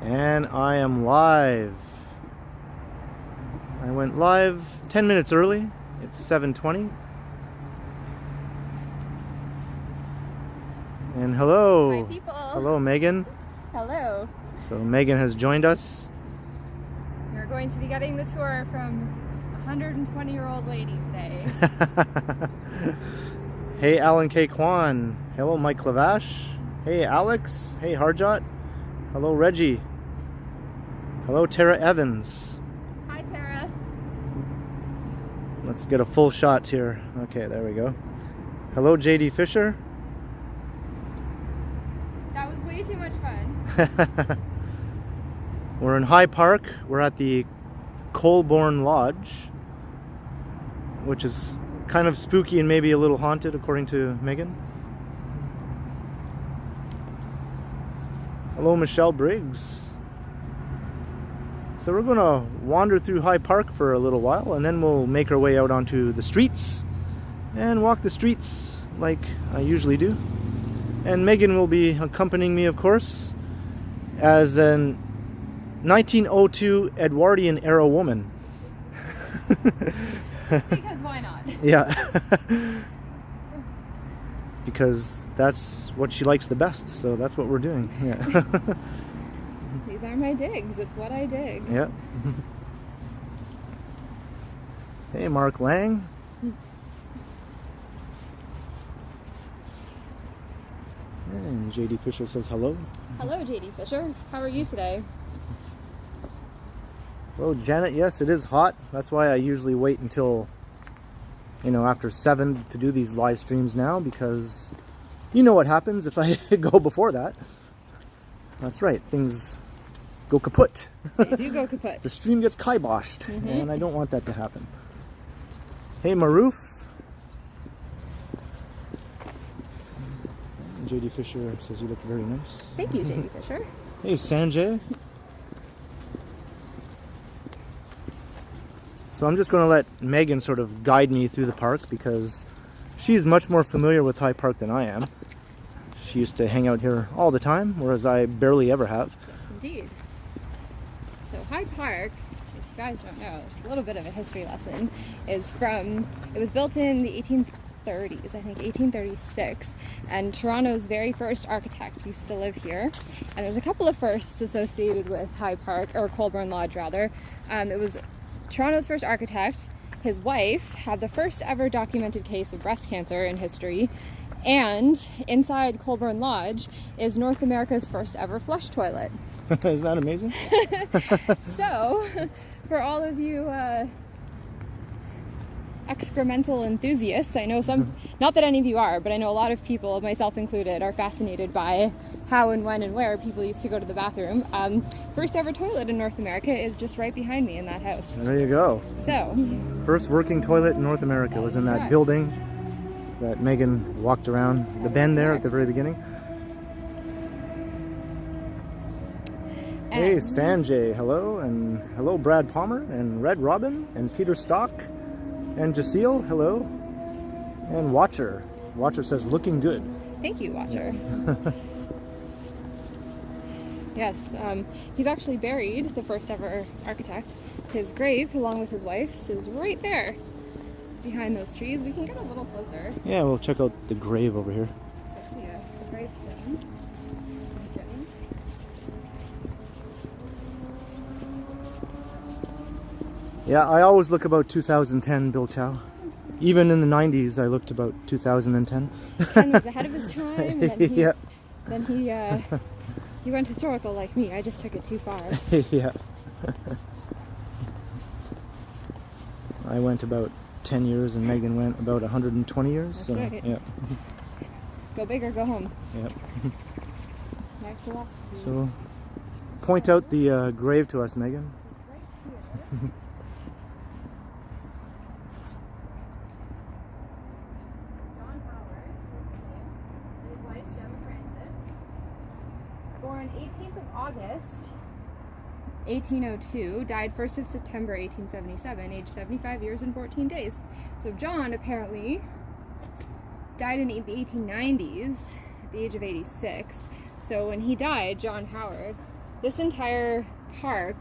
And I am live. I went live 10 minutes early. It's 7:20. And hello. Hi, people. Hello, Megan. Hello. So Megan has joined us. We're going to be getting the tour from a 120-year-old lady today. Hey, Alan K. Kwan. Hello, Mike Lavash. Hey, Alex. Hey, Harjot. Hello, Reggie. Hello, Tara Evans. Hi, Tara. Let's get a full shot here. Okay, there we go. Hello, JD Fisher. That was way too much fun. We're in High Park. We're at the Colborne Lodge, which is kind of spooky and maybe a little haunted, according to Megan. Hello, Michelle Briggs. So we're going to wander through High Park for a little while, and then we'll make our way out onto the streets and walk the streets like I usually do. And Megan will be accompanying me, of course, as an 1902 Edwardian era woman. Because why not? Yeah. Because that's what she likes the best, so that's what we're doing. Yeah. These are my digs. It's what I dig. Yep. Hey, Mark Lang. And JD Fisher says hello. Hello, JD Fisher. How are you today? Hello, Janet. Yes, it is hot. That's why I usually wait until, after 7 to do these live streams now, because you know what happens if I go before that. That's right. Things go kaput. They do go kaput. The stream gets kiboshed, and I don't want that to happen. Hey, Maroof. JD Fisher says you look very nice. Thank you, JD Fisher. Hey, Sanjay. So I'm just going to let Megan sort of guide me through the park because she's much more familiar with High Park than I am. She used to hang out here all the time, whereas I barely ever have. Yes, indeed. So High Park, if you guys don't know, just a little bit of a history lesson, it was built in the 1830s, I think 1836, and Toronto's very first architect used to live here. And there's a couple of firsts associated with High Park, or Colborne Lodge rather. It was Toronto's first architect. His wife had the first ever documented case of breast cancer in history, and inside Colborne Lodge is North America's first ever flush toilet. Isn't that amazing? So, for all of you excremental enthusiasts, I know some, not that any of you are, but I know a lot of people, myself included, are fascinated by how and when and where people used to go to the bathroom. First ever toilet in North America is just right behind me in that house. There you go. So, first working toilet in North America was in that building that Megan walked around, the bend there at the very beginning. Hey, Sanjay, hello, and hello, Brad Palmer, and Red Robin, and Peter Stock, and Jaceel, hello, and Watcher. Watcher says, looking good. Thank you, Watcher. Yes, he's actually buried, the first ever architect. His grave, along with his wife's, is right there, behind those trees. We can get a little closer. Yeah, we'll check out the grave over here. I see a gravestone. Yeah, I always look about 2010, Bill Chow. Even in the 90s, I looked about 2010. Ken was ahead of his time, and then he, yeah. he went historical like me. I just took it too far. Yeah. I went about 10 years, and Megan went about 120 years. That's so, right. Yeah. Go big or go home. Yep. My philosophy. So, point out the grave to us, Megan. Right here. Born 18th of August, 1802, died 1st of September, 1877, aged 75 years and 14 days. So John apparently died in the 1890s at the age of 86. So when he died, John Howard this entire park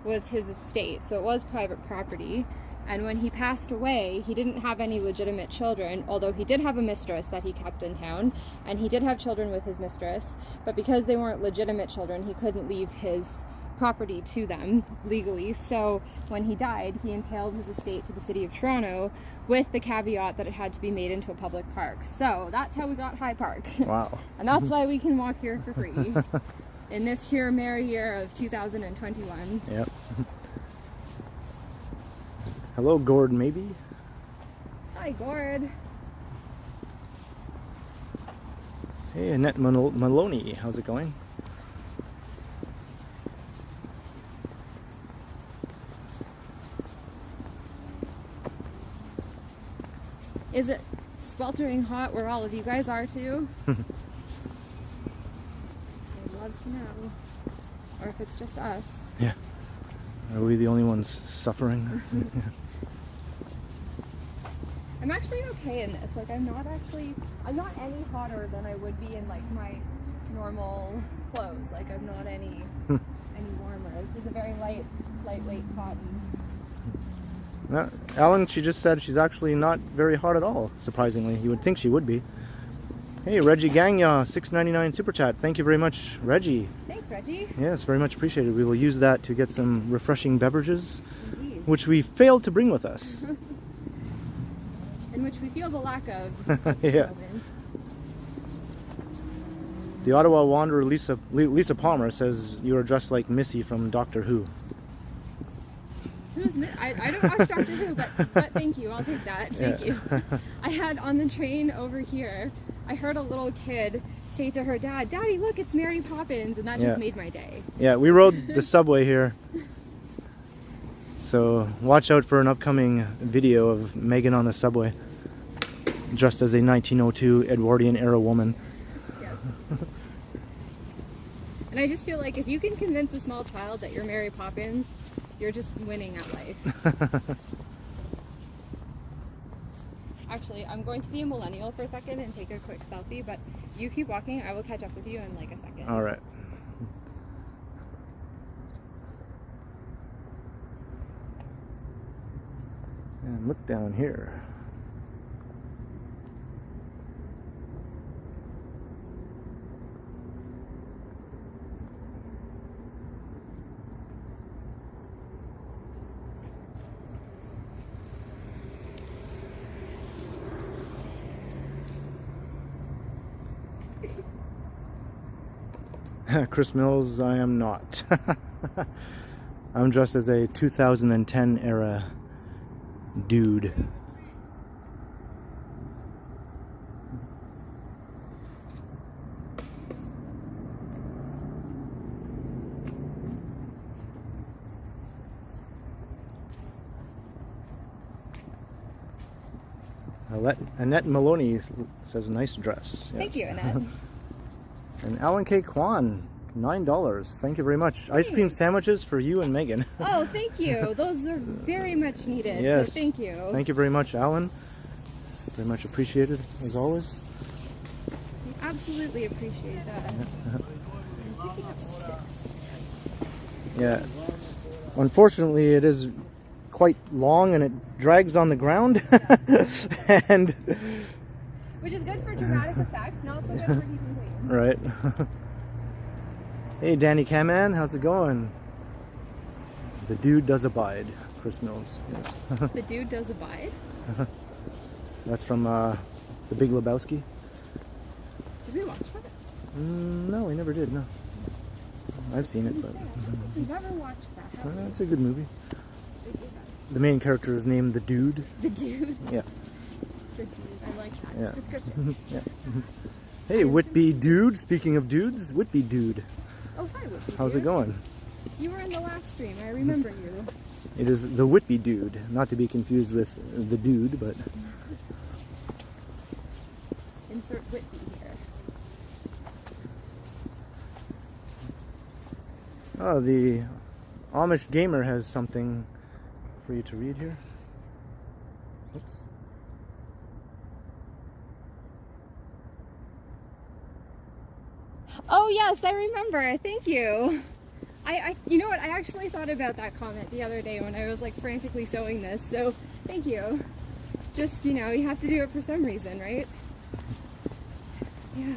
was his estate, so it was private property. And when he passed away, he didn't have any legitimate children, although he did have a mistress that he kept in town, and he did have children with his mistress, but because they weren't legitimate children, he couldn't leave his property to them legally. So when he died, he entailed his estate to the city of Toronto with the caveat that it had to be made into a public park. So that's how we got High Park. Wow. And that's why we can walk here for free in this here merry year of 2021. Yep. Hello, Gord, maybe? Hi, Gord. Hey, Annette Maloney, how's it going? Is it sweltering hot where all of you guys are too? I'd love to know. Or if it's just us. Yeah. Are we the only ones suffering? I'm actually okay in this. Like, I'm not any hotter than I would be in like my normal clothes. Like, I'm not any warmer. This is a very lightweight cotton. Ellen, she just said she's actually not very hot at all, surprisingly. You would think she would be. Hey, Reggie Gagnon, $6.99 Super Chat. Thank you very much, Reggie. Thanks, Reggie. Yes, very much appreciated. We will use that to get some refreshing beverages, Indeed. which we failed to bring with us. In which we feel the lack of at this Yeah. moment. The Ottawa Wanderer Lisa Palmer says you are dressed like Missy from Doctor Who. Who's I don't watch Doctor Who, but thank you. I'll take that. Thank you. I had on the train over here, I heard a little kid say to her dad, "Daddy, look, it's Mary Poppins," and that just made my day. Yeah, we rode the subway here. So watch out for an upcoming video of Meghan on the subway, dressed as a 1902 Edwardian era woman. Yes. And I just feel like if you can convince a small child that you're Mary Poppins, you're just winning at life. Actually, I'm going to be a millennial for a second and take a quick selfie, but you keep walking. I will catch up with you in like a second. All right. And look down here. Chris Mills, I am not. I'm dressed as a 2010 era dude. Annette Maloney says nice dress. Yes. Thank you, Annette. And Alan K. Kwan, $9. Thank you very much. Ice cream sandwiches for you and Megan. Oh, thank you. Those are very much needed. Yes. So thank you. Thank you very much, Alan. Very much appreciated, as always. I absolutely appreciate that. Yeah. Unfortunately, it is quite long and it drags on the ground. And which is good for dramatic effect, not so good for keeping clean. right. Hey, Danny Caman, how's it going? The dude does abide, Chris Mills. Yes. The dude does abide? That's from The Big Lebowski. Did we watch that? No, we never did, no. I've seen it, but... We've never watched that. It's a good movie. The main character is named The Dude. The dude? Yeah. The dude. I like that. Yeah. It's descriptive. Yeah. Hey, Whitby Dude. Speaking of dudes, Whitby Dude. Oh, hi, Whitby. How's it going? You were in the last stream. I remember you. It is the Whitby Dude, not to be confused with the Dude, but... Insert Whitby here. Oh, the Amish Gamer has something for you to read here. Oops. Oh, yes, I remember. Thank you. You know what? I actually thought about that comment the other day when I was like frantically sewing this. So thank you. Just, you know, you have to do it for some reason, right? Yeah.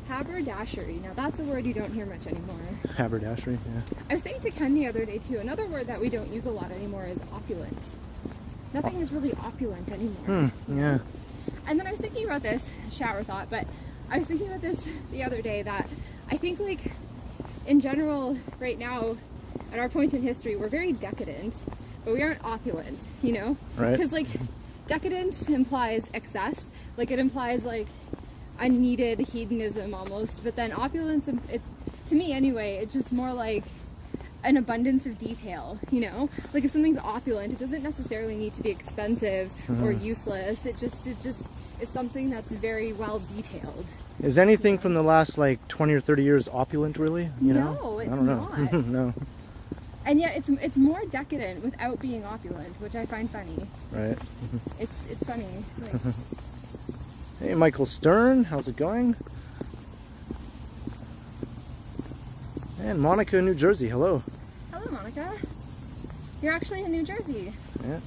Haberdashery. Now that's a word you don't hear much anymore. Haberdashery, yeah. I was saying to Ken the other day too, another word that we don't use a lot anymore is opulent. Nothing is really opulent anymore. Yeah. And then I was thinking about this, shower thought, but I was thinking about this the other day that I think like in general right now at our point in history we're very decadent, but we aren't opulent, you know? Right. Because like decadence implies excess, like it implies like unneeded hedonism almost, but then opulence, it's, to me anyway, it's just more like an abundance of detail, you know? Like if something's opulent, it doesn't necessarily need to be expensive or useless. It just is something that's very well detailed. Is anything from the last like 20 or 30 years opulent, really? You know? No, it's I don't know. not. No. And yet it's more decadent without being opulent, which I find funny. Right. It's funny. Like, Hey, Michael Stern, how's it going? And Monica in New Jersey, hello. hello, Monica. You're actually in New Jersey. Yeah.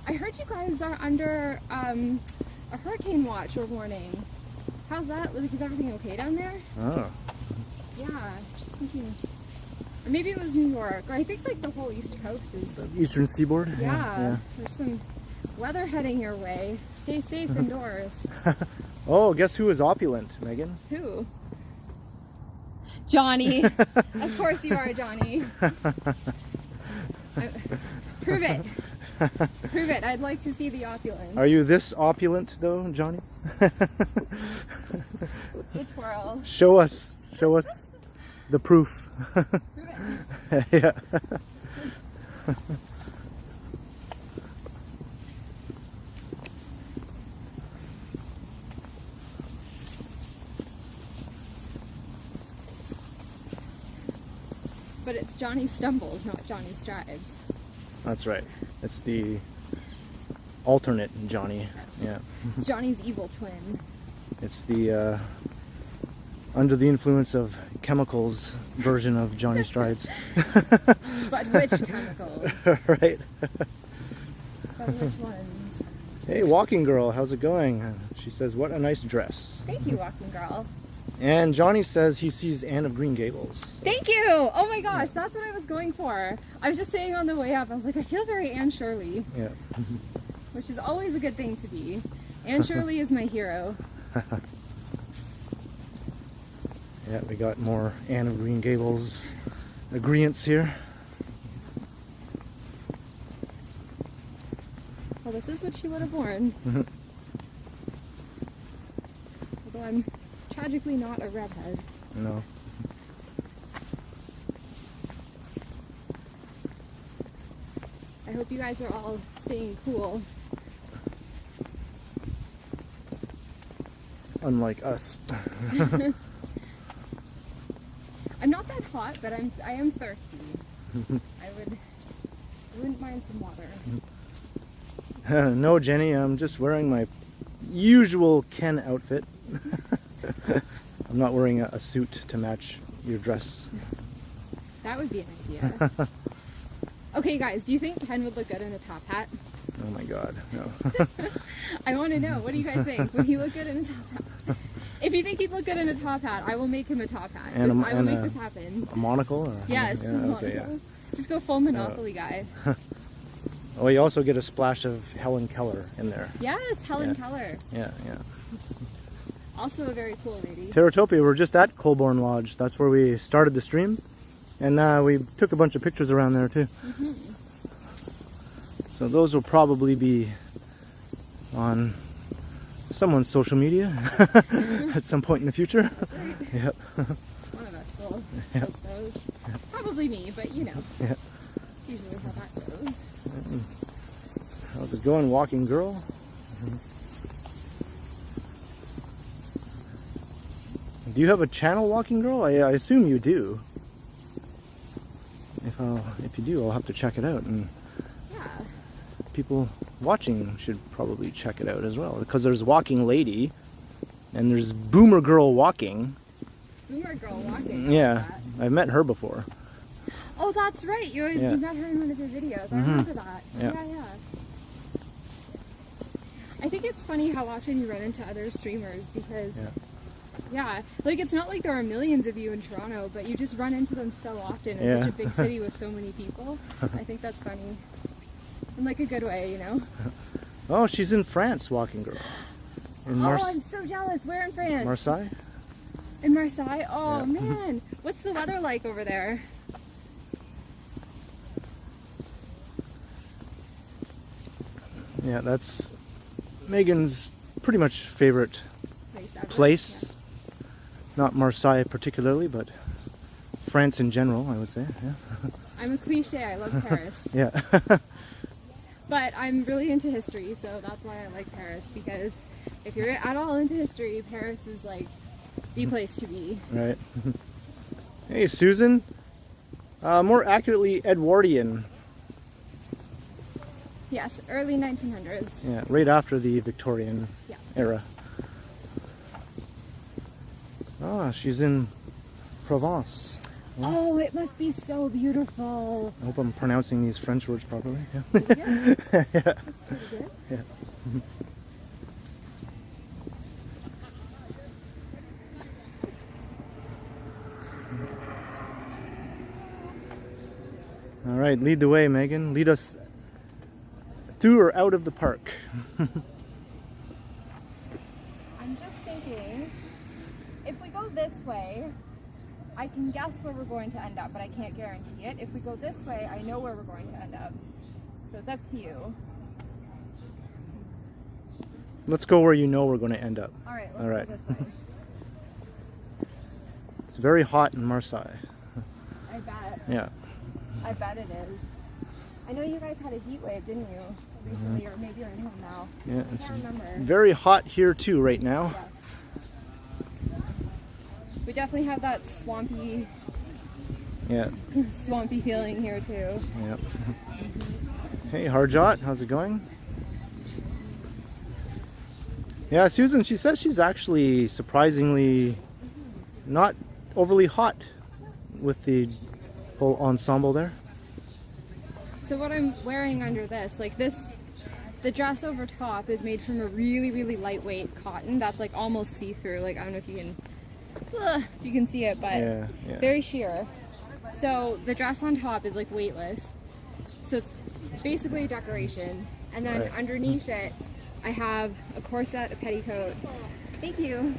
I heard you guys are under a hurricane watch or warning. How's that? Is everything okay down there? Oh. Yeah, just thinking. Or maybe it was New York. Or I think like the whole East Coast is. The Eastern Seaboard? Yeah. There's some weather heading your way. Stay safe indoors. Oh, guess who is opulent, Megan? Who? Johnny. Of course you are, Johnny. Prove it. Prove it. I'd like to see the opulence. Are you this opulent though, Johnny? The twirl. Show us the proof. Prove it. Yeah. But it's Johnny stumbles, not Johnny strides. That's right. It's the alternate Johnny. Yeah. It's Johnny's evil twin. It's the under the influence of chemicals version of Johnny Strides. But which chemicals? Right. But which ones? Hey, walking girl, how's it going? She says, what a nice dress. Thank you, walking girl. And Johnny says he sees Anne of Green Gables. Thank you! Oh my gosh, that's what I was going for. I was just saying on the way up, I was like, I feel very Anne Shirley. Yeah. Which is always a good thing to be. Anne Shirley is my hero. Yeah, we got more Anne of Green Gables agreeants here. Well, this is what she would have worn. Although I'm tragically not a redhead. No. I hope you guys are all staying cool. Unlike us. I'm not that hot, but I am thirsty. I wouldn't mind some water. No, Jenny, I'm just wearing my usual Ken outfit. I'm not wearing a suit to match your dress. That would be an idea. Okay, guys, do you think Ken would look good in a top hat? Oh my god, no. I want to know. What do you guys think? Would he look good in a top hat? If you think he'd look good in a top hat, I will make him a top hat. I will make this happen. A monocle? Or? Yes, yeah, a monocle. okay, yeah. Just go full Monopoly guy. Oh, you also get a splash of Helen Keller in there. Yes, Helen Keller. Yeah, yeah. Also a very cool lady. Terratopia, we're just at Colborne Lodge. That's where we started the stream. And we took a bunch of pictures around there too. So those will probably be on someone's social media at some point in the future. Right. Yep. One of us will post those. Probably me, but you know. Yeah. Usually how that goes. How's it going, walking girl? Do you have a channel, walking girl? I assume you do. If you do, I'll have to check it out. And Yeah. people watching should probably check it out as well, because there's Walking Lady and there's Boomer Girl Walking. Boomer Girl Walking? Yeah, I've met her before. Oh, that's right. You met her in one of your videos. I remember that. Yeah. I think it's funny how often you run into other streamers because, yeah, like it's not like there are millions of you in Toronto, but you just run into them so often in such a big city with so many people. I think that's funny. In like a good way, you know? Oh, she's in France, Walking Girl. I'm so jealous. Where in France? Marseille? In Marseille? Oh, man. What's the weather like over there? Yeah, that's Megan's pretty much favorite place. Yeah. Not Marseille particularly, but France in general, I would say. Yeah. I'm a cliche. I love Paris. Yeah. But I'm really into history, so that's why I like Paris, because if you're at all into history, Paris is like the place to be. Right. Hey, Susan. More accurately, Edwardian. Yes, early 1900s. Yeah, right after the Victorian era. Ah, she's in Provence. Yeah. Oh, it must be so beautiful. I hope I'm pronouncing these French words properly. Yeah. That's pretty good. Yeah. All right, lead the way, Megan. Lead us through or out of the park. I'm just thinking, if we go this way, I can guess where we're going to end up, but I can't guarantee it. If we go this way, I know where we're going to end up. So it's up to you. Let's go where you know we're going to end up. All right, let's go this way. It's very hot in Marseille. I bet. Yeah. I bet it is. I know you guys had a heat wave, didn't you? Recently, or maybe you're in one now. Yeah, I can't remember. Very hot here too right now. Yeah. We definitely have that swampy feeling here too. Yep. Hey Harjot, how's it going? Yeah, Susan, she says she's actually surprisingly not overly hot with the whole ensemble there. So what I'm wearing under this, like this, the dress over top is made from a really, really lightweight cotton that's like almost see-through. Like I don't know if you can see it, but it's very sheer. So the dress on top is like weightless. So it's basically a decoration. And then underneath it, I have a corset, a petticoat. Thank you.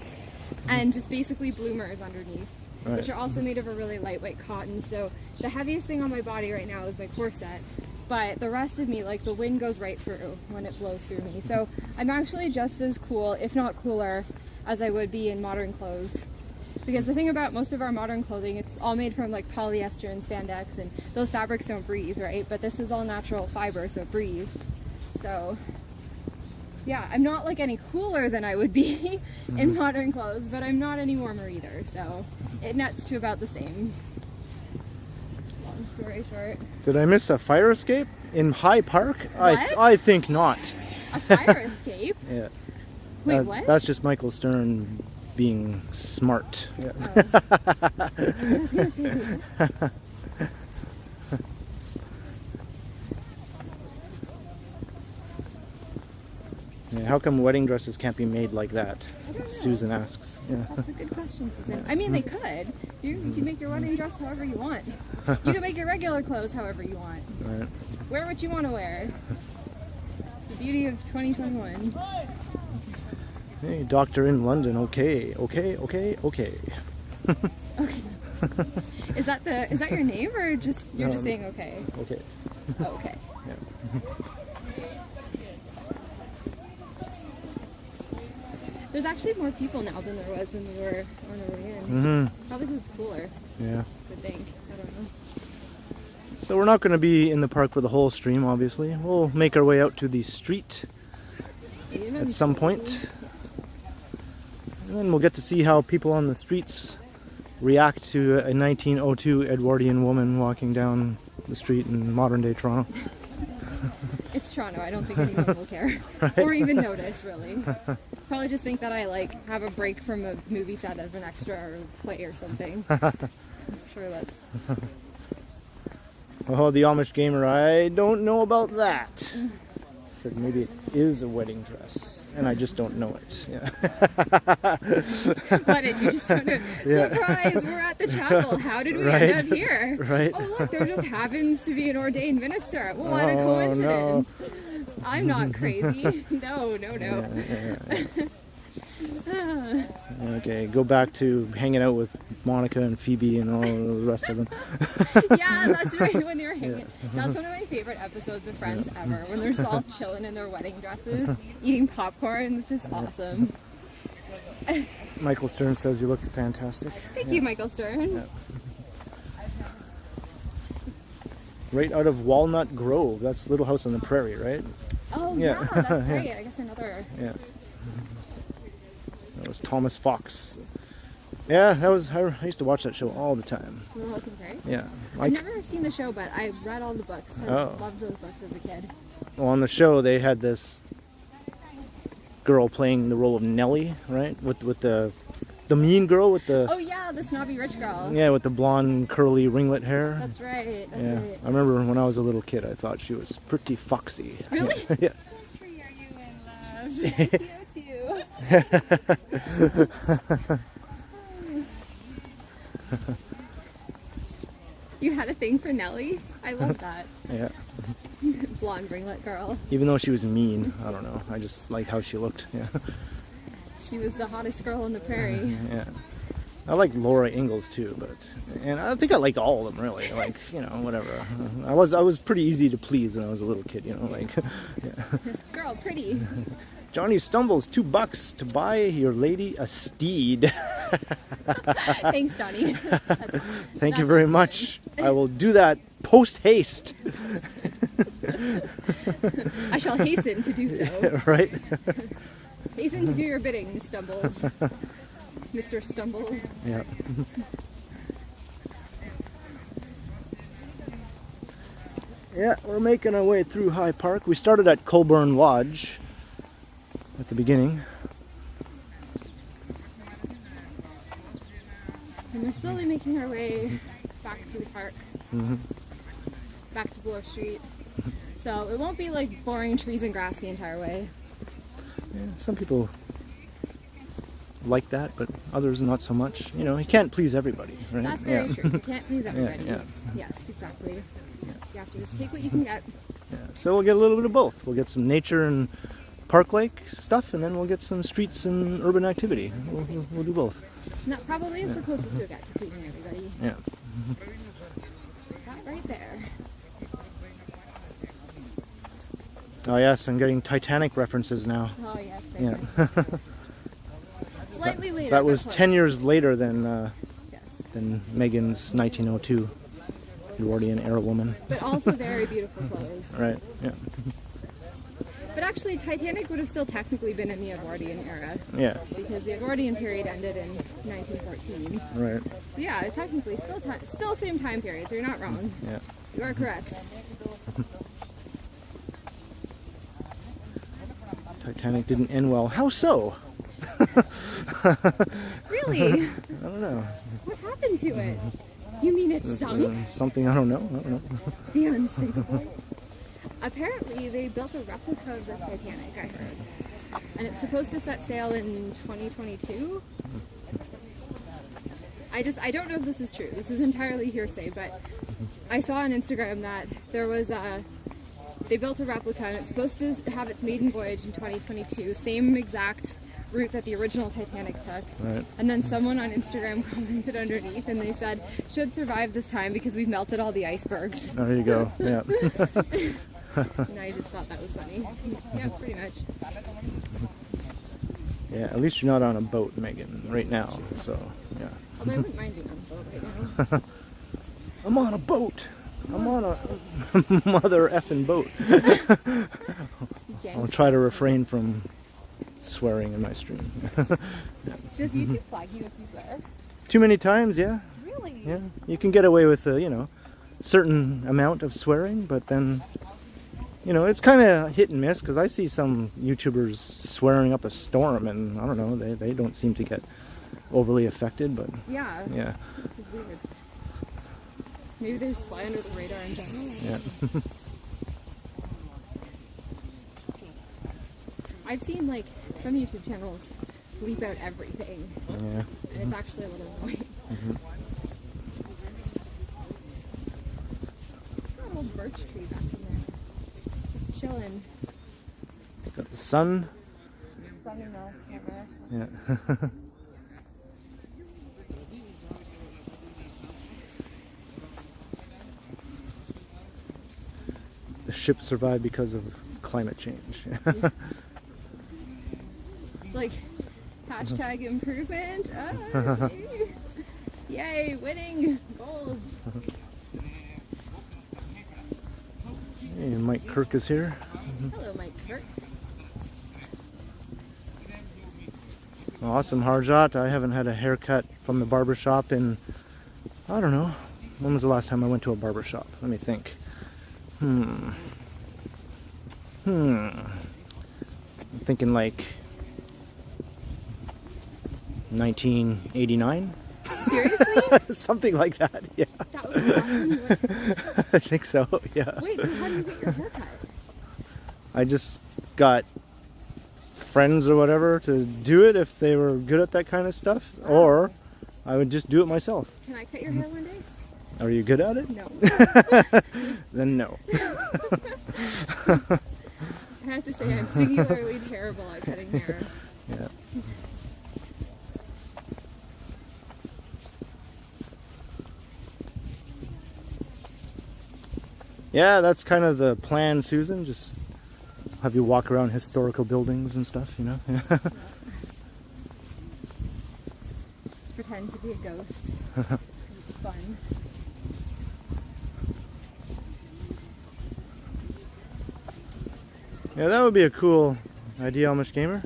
And just basically bloomers underneath, which are also made of a really lightweight cotton. So the heaviest thing on my body right now is my corset, but the rest of me, like the wind goes right through when it blows through me. So I'm actually just as cool, if not cooler, as I would be in modern clothes. Because the thing about most of our modern clothing, it's all made from like polyester and spandex, and those fabrics don't breathe, right? But this is all natural fiber, so it breathes. So yeah, I'm not like any cooler than I would be in modern clothes, but I'm not any warmer either, so it nets to about the same. Long story short. Did I miss a fire escape in High Park? What? I think not. A fire escape? Yeah. Wait, what? That's just Michael Stern being smart. Yeah. Oh. I was gonna say that. Yeah, how come wedding dresses can't be made like that? Susan asks. Yeah. That's a good question, Susan. I mean, they could. You can make your wedding dress however you want. You can make your regular clothes however you want. Right. Wear what you want to wear. The beauty of 2021. Hey, doctor in London. Okay. Okay. Is that your name, or just you're just saying okay? Okay. Oh, okay. Yeah. There's actually more people now than there was when we were on the way in. Probably because it's cooler. Yeah. I think. I don't know. So we're not going to be in the park for the whole stream, obviously. We'll make our way out to the street at some point. And then we'll get to see how people on the streets react to a 1902 Edwardian woman walking down the street in modern day Toronto. It's Toronto. I don't think anyone will care or even notice, really. Probably just think that I like have a break from a movie set as an extra or play or something. I'm sure that's... Oh, the Amish gamer, I don't know about that. Said maybe it is a wedding dress, and I just don't know it. Yeah. What did you just don't know? Yeah. Surprise! We're at the chapel. How did we Right. end up here? Right. Oh look, there just happens to be an ordained minister. Well, what a coincidence! No. I'm not crazy. No. Okay, go back to hanging out with Monica and Phoebe and all the rest of them. Yeah, that's right. When they were hanging, that's one of my favorite episodes of Friends ever. When they're just all chilling in their wedding dresses, eating popcorn. It's just awesome. Michael Stern says you look fantastic. Thank you, Michael Stern. Yeah. Right out of Walnut Grove. That's Little House on the Prairie, right? Oh Yeah. yeah, that's great. I guess another. Yeah. That was Thomas Fox. Yeah, that was. I used to watch that show all the time. Little House on the Prairie? Yeah. I've never seen the show, but I read all the books. I Oh. loved those books as a kid. Well, on the show they had this girl playing the role of Nellie, right? With the mean girl with the Oh yeah, the snobby rich girl. yeah, with the blonde curly ringlet hair. That's right. That's Yeah. right. I remember when I was a little kid, I thought she was pretty foxy. Really? Yeah. Are you in love? Thank you too. You had a thing for Nellie? I love that. Yeah. Blonde ringlet girl. Even though she was mean, I don't know. I just liked how she looked. Yeah. She was the hottest girl on the prairie. Yeah. I like Laura Ingalls too, and I think I liked all of them really. Like, you know, whatever. I was pretty easy to please when I was a little kid, you know, like yeah. Girl, pretty. Johnny Stumbles, $2 to buy your lady a steed. Thanks, Johnny. Thank you very much. I will do that post haste. I shall hasten to do so. Right? Hasten to do your bidding, Stumbles. Mr. Stumbles. Yeah. Yeah, we're making our way through High Park. We started at Colburn Lodge at the beginning. And we're slowly making our way back through the park. Back to Bloor Street. So it won't be like boring trees and grass the entire way. Yeah, some people like that, but others not so much. You know, you can't please everybody, right? That's very yeah. true. You can't please everybody. yeah. Yes, exactly. You have to just take what you can get. Yeah. So we'll get a little bit of both. We'll get some nature and park lake stuff, and then we'll get some streets and urban activity. We'll do both. And that probably is the closest you'll get to pleasing everybody. Yeah. That right there. Oh yes, I'm getting Titanic references now. Oh yes, right Yeah. there. Slightly later. That but was close. 10 years later than Yes. Meghan's 1902 Edwardian era woman. But also very beautiful clothes. Right. Yeah. But actually, Titanic would have still technically been in the Edwardian era. Yeah. Because the Edwardian period ended in 1914. Right. So yeah, it's technically still same time period, so you're not wrong. Yeah. You are correct. Titanic didn't end well. How so? Really? I don't know. What happened to it? You mean it sunk? Something I don't know. I don't know. The unsinkable? Apparently, they built a replica of the Titanic, I heard. And it's supposed to set sail in 2022? I don't know if this is true. This is entirely hearsay, but I saw on Instagram that there was they built a replica and it's supposed to have its maiden voyage in 2022, same exact route that the original Titanic took. Right. And then someone on Instagram commented underneath and they said, should survive this time because we've melted all the icebergs. There you go. Yeah. And I just thought that was funny. Yeah, pretty much. Yeah. At least you're not on a boat, Megan, right now. So yeah. Although I wouldn't mind being on a boat right now. I'm on a boat. I'm on a mother effing boat. I'll try to refrain from swearing in my stream. Does YouTube flag you if you swear? Too many times, yeah. Really? Yeah. You can get away with a, certain amount of swearing, but then, you know, it's kind of hit and miss because I see some YouTubers swearing up a storm, and I don't know, they don't seem to get overly affected, but yeah, which is weird. Maybe they just fly under the radar in general. Yeah. I've seen like some YouTube channels bleep out everything. Yeah. And it's actually a little annoying. Got an old birch tree back in there. Just chilling. Got the sun. Sun in the camera. Yeah. The ship survived because of climate change. It's like hashtag improvement. Oh, yay, winning goals. Hey, Mike Kirk is here. Hello, Mike Kirk. Awesome Harjot. I haven't had a haircut from the barber shop in, I don't know. When was the last time I went to a barber shop? Let me think. I'm thinking like 1989. Seriously? Something like that, yeah. That was the last time you went? I think so, yeah. Wait, so how do you get your haircut? I just got friends or whatever to do it if they were good at that kind of stuff, or I would just do it myself. Can I cut your hair one day? Are you good at it? No. Then no. I have to say I'm singularly terrible at cutting hair. Yeah. Yeah, that's kind of the plan, Susan. Just have you walk around historical buildings and stuff, you know? Yeah. Just pretend to be a ghost. 'Cause it's fun. Yeah, that would be a cool idea, Amish Gamer.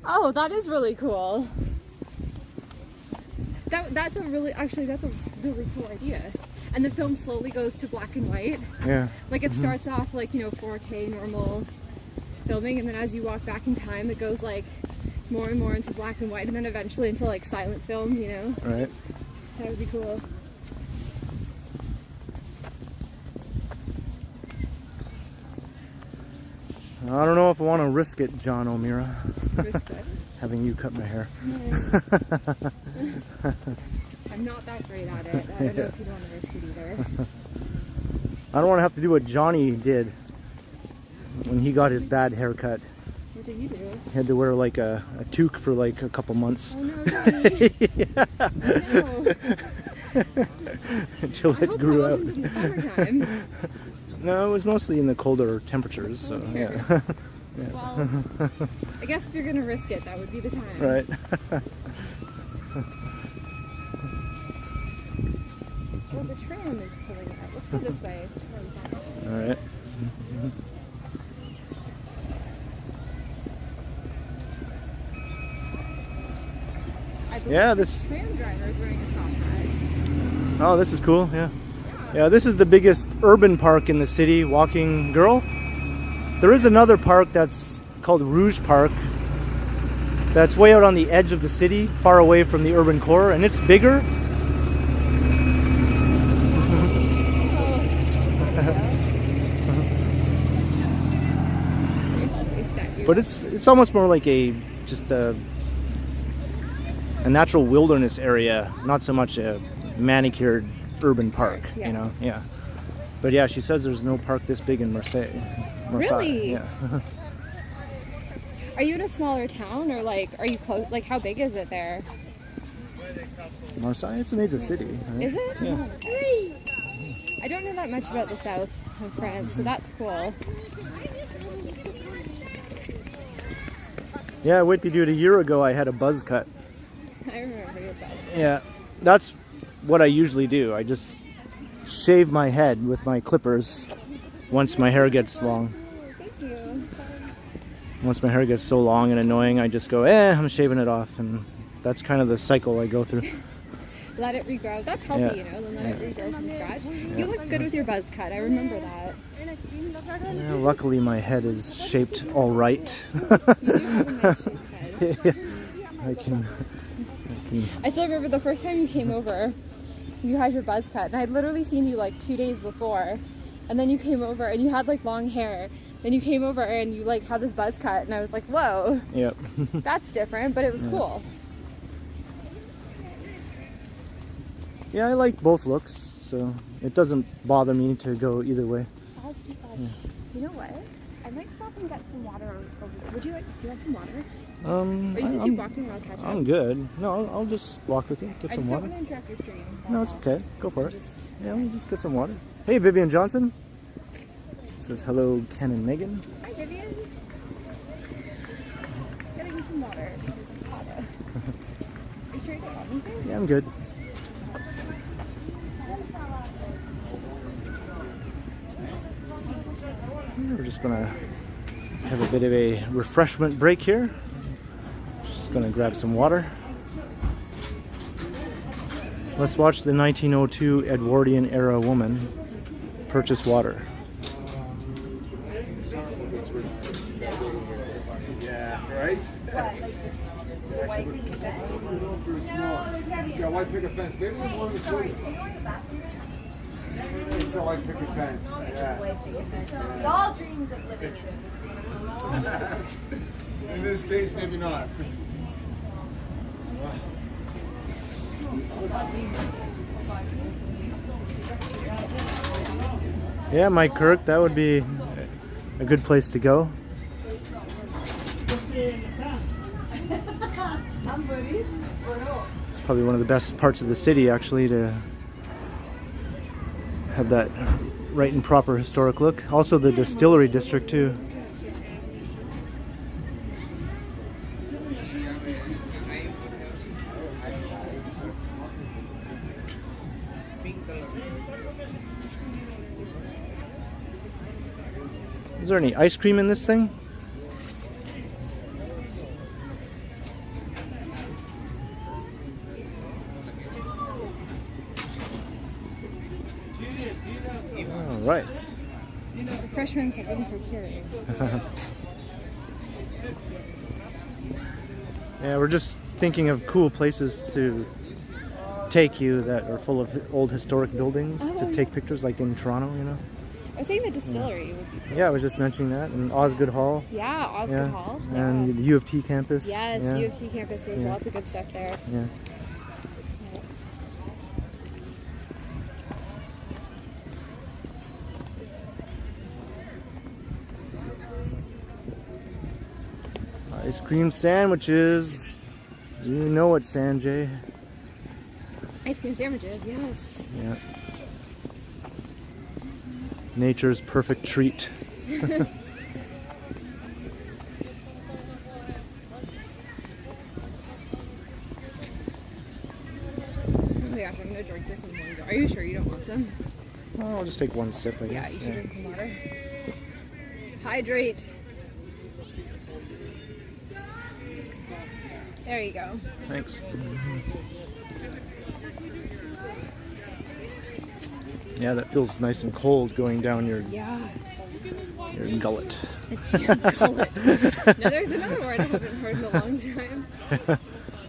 Oh, that is really cool. That's a really cool idea. And the film slowly goes to black and white. Yeah. Like it starts off like, you know, 4K normal filming, and then as you walk back in time it goes like more and more into black and white, and then eventually into like silent film, you know? Right. That would be cool. I don't know if I want to risk it, John O'Meara. Risk it. Having you cut my hair. I'm not that great at it. I don't know if you'd want to risk it either. I don't want to have to do what Johnny did when he got his bad haircut. What did you do? He had to wear like a toque for like a couple months. Oh no, Johnny. No. Until I it hope grew that out. wasn't in the summertime. No, it was mostly in the colder temperatures, so yeah. Yeah. Well, I guess if you're gonna risk it, that would be the time. Right. Well, the tram is pulling out. Let's go this way. All right. I believe Yeah, the this. tram driver is wearing a top hat. Oh, this is cool. Yeah. Yeah, this is the biggest urban park in the city, Walking Girl. There is another park that's called Rouge Park that's way out on the edge of the city, far away from the urban core, and it's bigger. But it's almost more like just a natural wilderness area, not so much a manicured urban park, yeah. You know? Yeah. But yeah, she says there's no park this big in Marseille. Really? Yeah. Are you in a smaller town, or like, are you close? Like, how big is it there? Marseille, it's a major city. Right? Is it? Yeah. I don't know that much about the south of France, so that's cool. Yeah, what you did a year ago, I had a buzz cut. I remember your buzz. Yeah, that's what I usually do. I just shave my head with my clippers once my hair gets long. Thank you. Once my hair gets so long and annoying, I just go, I'm shaving it off, and That's kind of the cycle I go through. Let it regrow. That's healthy, Yeah. you know, then let it regrow from scratch. You looked good with your buzz cut. I remember that. Yeah, luckily my head is shaped all right. You do have a nice shaped head. Yeah, I can. I still remember the first time you came over, you had your buzz cut, and I'd literally seen you like 2 days before, and then you came over and you had like long hair. Then you came over and you like had this buzz cut, and I was like, whoa, Yep. that's different, but it was cool. Yeah, I like both looks, so it doesn't bother me to go either way. That's too fun. You know what? I might stop and get some water over there. Do you want some water? Or you can keep walking and I'll catch up. I'm good. No, I'll just walk with you. Get some water. I just don't want to interrupt your stream. No, it's okay. Go for it. Yeah, we'll just get some water. Hey, Vivian Johnson. Says hello, Ken and Megan. Hi, Vivian. Getting some water. It's hot out. Are you sure you don't want anything? Yeah, I'm good. We're just gonna have a bit of a refreshment break here. Just gonna grab some water. Let's watch the 1902 Edwardian era woman purchase water. Yeah, right? White picket fence. Maybe there's one this way. It's the white picket fence. Yeah. We all dreamed of living in In this case, maybe not. Yeah, Mike Kirk, that would be a good place to go. It's probably one of the best parts of the city, actually, to have that right and proper historic look. Also the distillery district too. Is there any ice cream in this thing? All right. Refreshments have been procured. Yeah, we're just thinking of cool places to take you that are full of old historic buildings to take pictures, like in Toronto, you know. I was saying the distillery would be cool. Yeah, I was just mentioning that, and Osgood Hall. Yeah, Osgood Hall. And the U of T campus. Yes, yeah. U of T campus. There's lots of good stuff there. Yeah. Ice cream sandwiches. You know it, Sanjay. Ice cream sandwiches, yes. Yeah. Nature's perfect treat. Oh my gosh, I'm gonna drink this in one go. Are you sure you don't want some? Oh, I'll just take one sip, I guess. Yeah, you should drink some water. Hydrate. There you go. Thanks. Yeah, that feels nice and cold going down your gullet. Gullet. No, there's another word I haven't heard in a long time.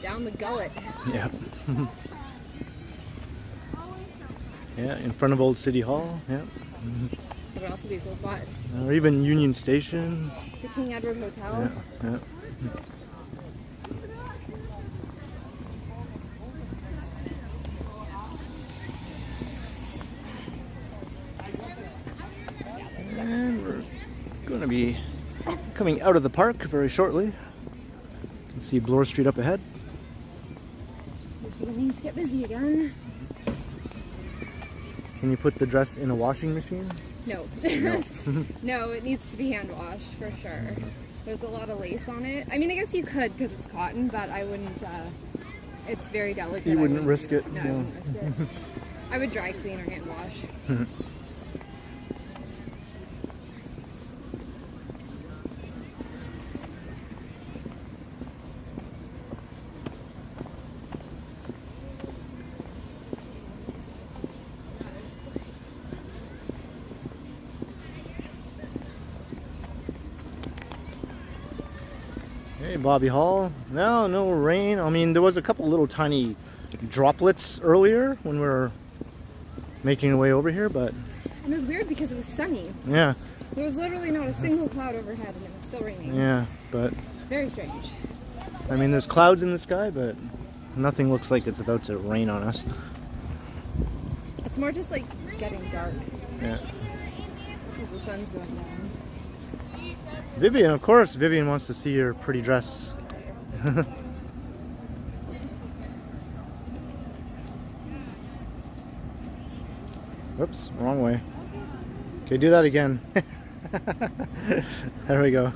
Down the gullet. Yeah. Yeah, in front of Old City Hall. Yeah. That would also be a cool spot. Or even Union Station. The King Edward Hotel. Yeah. Yeah. And we're going to be coming out of the park very shortly. You can see Bloor Street up ahead. It's beginning to get busy again. Can you put the dress in a washing machine? No. No. No, it needs to be hand washed for sure. There's a lot of lace on it. I mean, I guess you could because it's cotton, but I wouldn't. It's very delicate. You wouldn't risk it? No, I wouldn't risk it. I would dry clean or hand wash. Bobby Hall. No rain. I mean, there was a couple little tiny droplets earlier when we were making our way over here, but... And it was weird because it was sunny. Yeah. There was literally not a single cloud overhead and it was still raining. Yeah, but... Very strange. I mean, there's clouds in the sky, but nothing looks like it's about to rain on us. It's more just like getting dark. Yeah. Because the sun's going down. Vivian, of course. Vivian wants to see your pretty dress. Whoops, wrong way. Okay, do that again. There we go.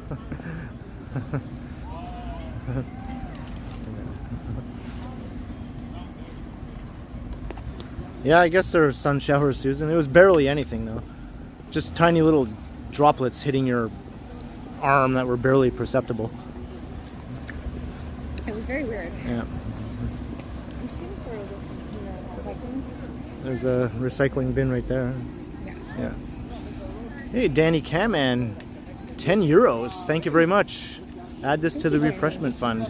Yeah, I guess there were sun showers, Susan. It was barely anything, though. Just tiny little droplets hitting your arm that were barely perceptible. It was very weird. Yeah. I'm just seeing for this, recycling. There's a recycling bin right there. Yeah. Yeah. Hey, Danny Caman, 10 euros. Thank you very much. Add this to the refreshment fund.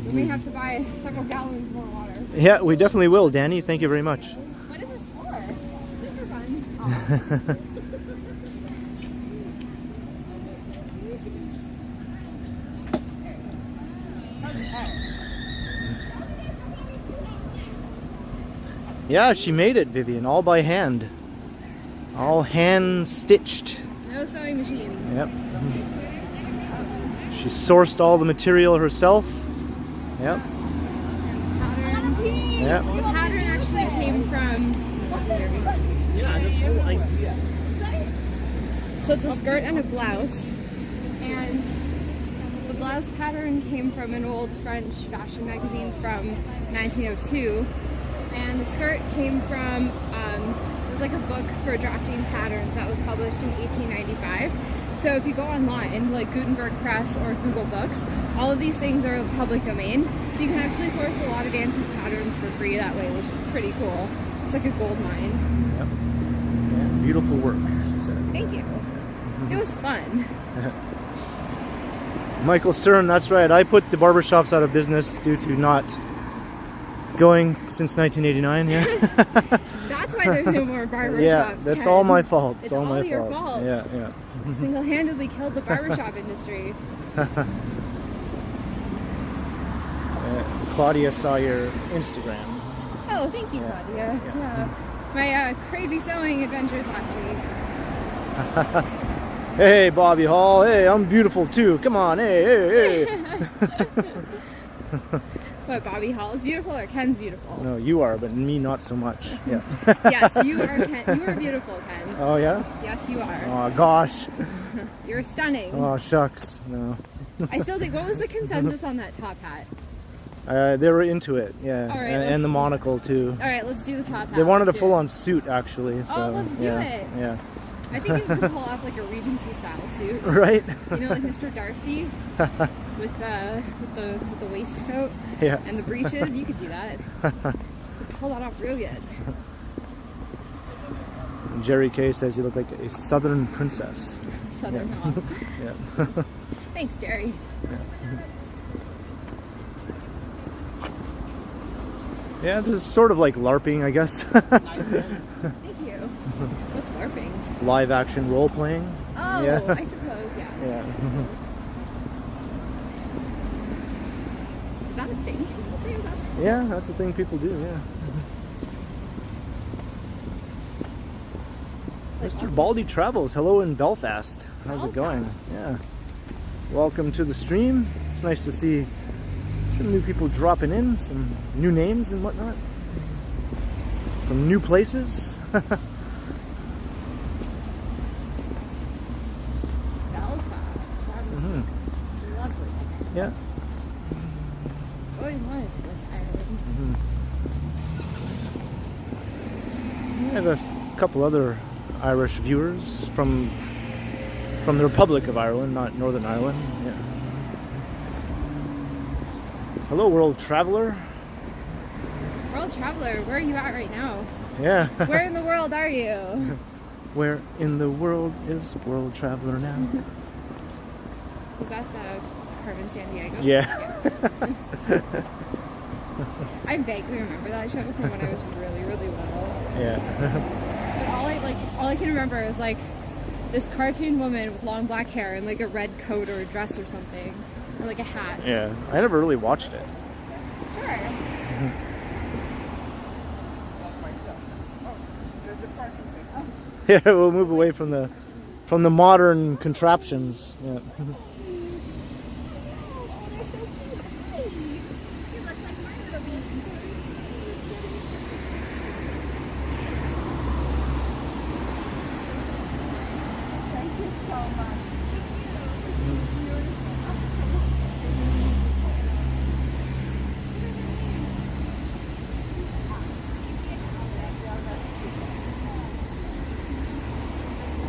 We may have to buy several gallons more water. Yeah, we definitely will, Danny. Thank you very much. What is this for? These are fun. Yeah, she made it, Vivian, all by hand. All hand stitched. No sewing machines. Yep. She sourced all the material herself. Yep. Yep. The pattern actually came from... Yeah, that's the whole idea. So it's a skirt and a blouse. And the blouse pattern came from an old French fashion magazine from 1902. And the skirt came from, it was like a book for drafting patterns that was published in 1895. So if you go online, like Gutenberg Press or Google Books, all of these things are public domain. So you can actually source a lot of antique patterns for free that way, which is pretty cool. It's like a gold mine. Yep. Yeah, beautiful work, she said. Thank you. It was fun. Michael Stern, that's right. I put the barbershops out of business due to not going since 1989, yeah. That's why there's no more barbershops. Yeah, that's Ken. all my fault. It's all my your fault. Yeah, yeah. Single-handedly killed the barbershop industry. Claudia saw your Instagram. Oh, thank you, Claudia. Yeah. My crazy sewing adventures last week. Hey, Bobby Hall. Hey, I'm beautiful too. Come on. Hey. What, Bobby Hall is beautiful or Ken's beautiful? No, you are, but me not so much. Yeah. Yes, you are Ken. You are beautiful, Ken. Oh, yeah? Yes, you are. Oh, gosh. You're stunning. Oh, shucks. No. I still think, what was the consensus on that top hat? They were into it, yeah. All right, and the monocle, too. All right, let's do the top hat. They wanted a Let's do full-on suit, actually. So, let's do yeah, it. Yeah. I think you could pull off like a Regency style suit. Right? You know, like Mr. Darcy with the waistcoat Yeah. and the breeches. You could do that. You could pull that off real good. And Jerry Kay says you look like a southern princess. Southern hot. Yeah. Thanks, Jerry. Yeah, this is sort of like LARPing, I guess. Thank you. What's LARPing? Live action role playing. Oh, Yeah. I suppose, yeah. Yeah. Is that a thing people do? That's cool. Yeah, that's the thing people do, yeah. It's like Mr. Baldy Travels, hello in Belfast. How's it going? Yeah. Welcome to the stream. It's nice to see some new people dropping in, some new names and whatnot. From new places. Belfast. That was lovely. Yeah. Always wanted to go to Ireland. I have a couple other Irish viewers from the Republic of Ireland, not Northern Ireland. Yeah. Hello, World Traveler. World Traveler, where are you at right now? Yeah. Where in the world are you? Where in the world is World Traveler now? Was that the Carmen San Diego? Yeah. I vaguely remember that show from when I was really, really little. Yeah. But all I can remember is like this cartoon woman with long black hair and like a red coat or a dress or something, or like a hat. Yeah. I never really watched it. Sure. Yeah, we'll move away from the modern contraptions. Yeah.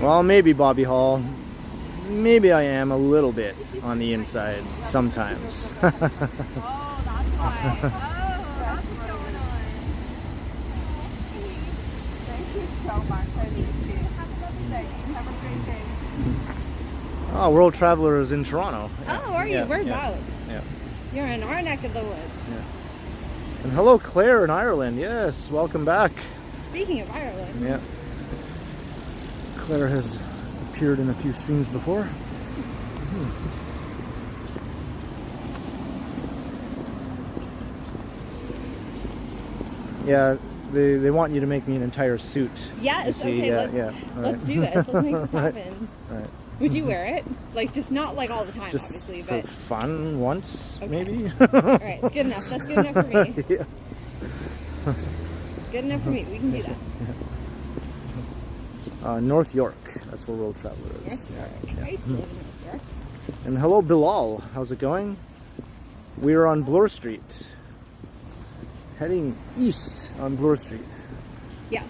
Well, maybe Bobby Hall. Maybe I am a little bit on the inside sometimes. Oh, that's why. Oh, that's what's going on. Thank you so much. I need you. Have a lovely day. Have a great day. Oh, World Traveler is in Toronto. Oh, are you? Yeah, Whereabouts? Yeah. You're in our neck of the woods. Yeah. And hello, Claire in Ireland. Yes, welcome back. Speaking of Ireland. Yeah. Claire has appeared in a few streams before. Yeah, they want you to make me an entire suit. Yes, See, okay, All let's right. do this. Let's make this happen. All right. Would you wear it? Like, just not like all the time, Just obviously, for but... fun once, Okay. maybe? Alright, it's good enough. That's good enough for me. Yeah. It's good enough for me. We can do that. North York. That's where World Traveler is. North Yeah. York. I used to live in North York. And hello, Bilal. How's it going? We're on Bloor Street. Heading east on Bloor Street. Yes.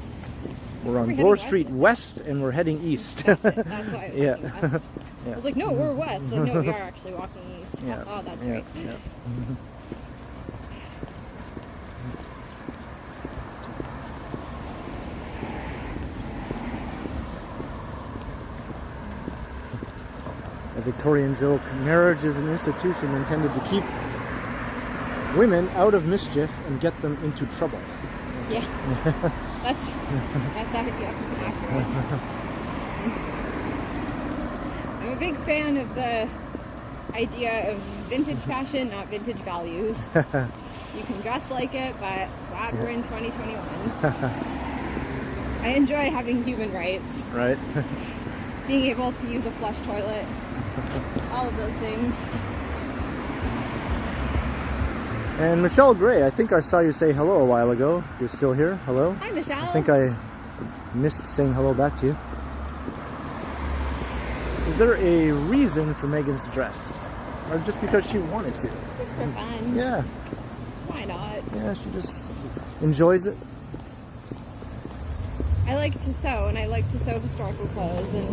We're on We're Bloor heading Street west. west, and we're heading east. That's it. That's why I was Yeah. walking west. Yeah. I was like, no, we're west. But no, we are actually walking east. Yeah. Oh, that's Yeah. right. Yeah. A Victorian joke: marriage is an institution intended to keep women out of mischief and get them into trouble. Yeah. That's accurate. I'm a big fan of the idea of vintage fashion, not vintage values. You can dress like it, but glad we're in 2021. I enjoy having human rights, Right? being able to use a flush toilet, all of those things. And Michelle Gray, I think I saw you say hello a while ago. You're still here? Hello? Hi, Michelle. I think I missed saying hello back to you. Is there a reason for Meghan's dress? Or just because she wanted to? Just for fun. Yeah. Why not? Yeah, she just enjoys it. I like to sew, and I like to sew historical clothes, and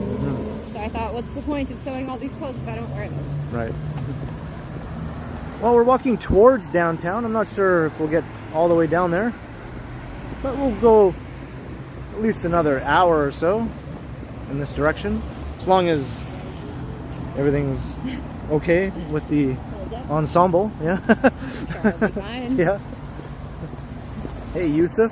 so I thought, what's the point of sewing all these clothes if I don't wear them? Right. Well, we're walking towards downtown. I'm not sure if we'll get all the way down there, but we'll go at least another hour or so in this direction, as long as everything's okay with the Hold up. ensemble. Yeah. Sure, I'll be fine. Yeah. Hey, Yusuf.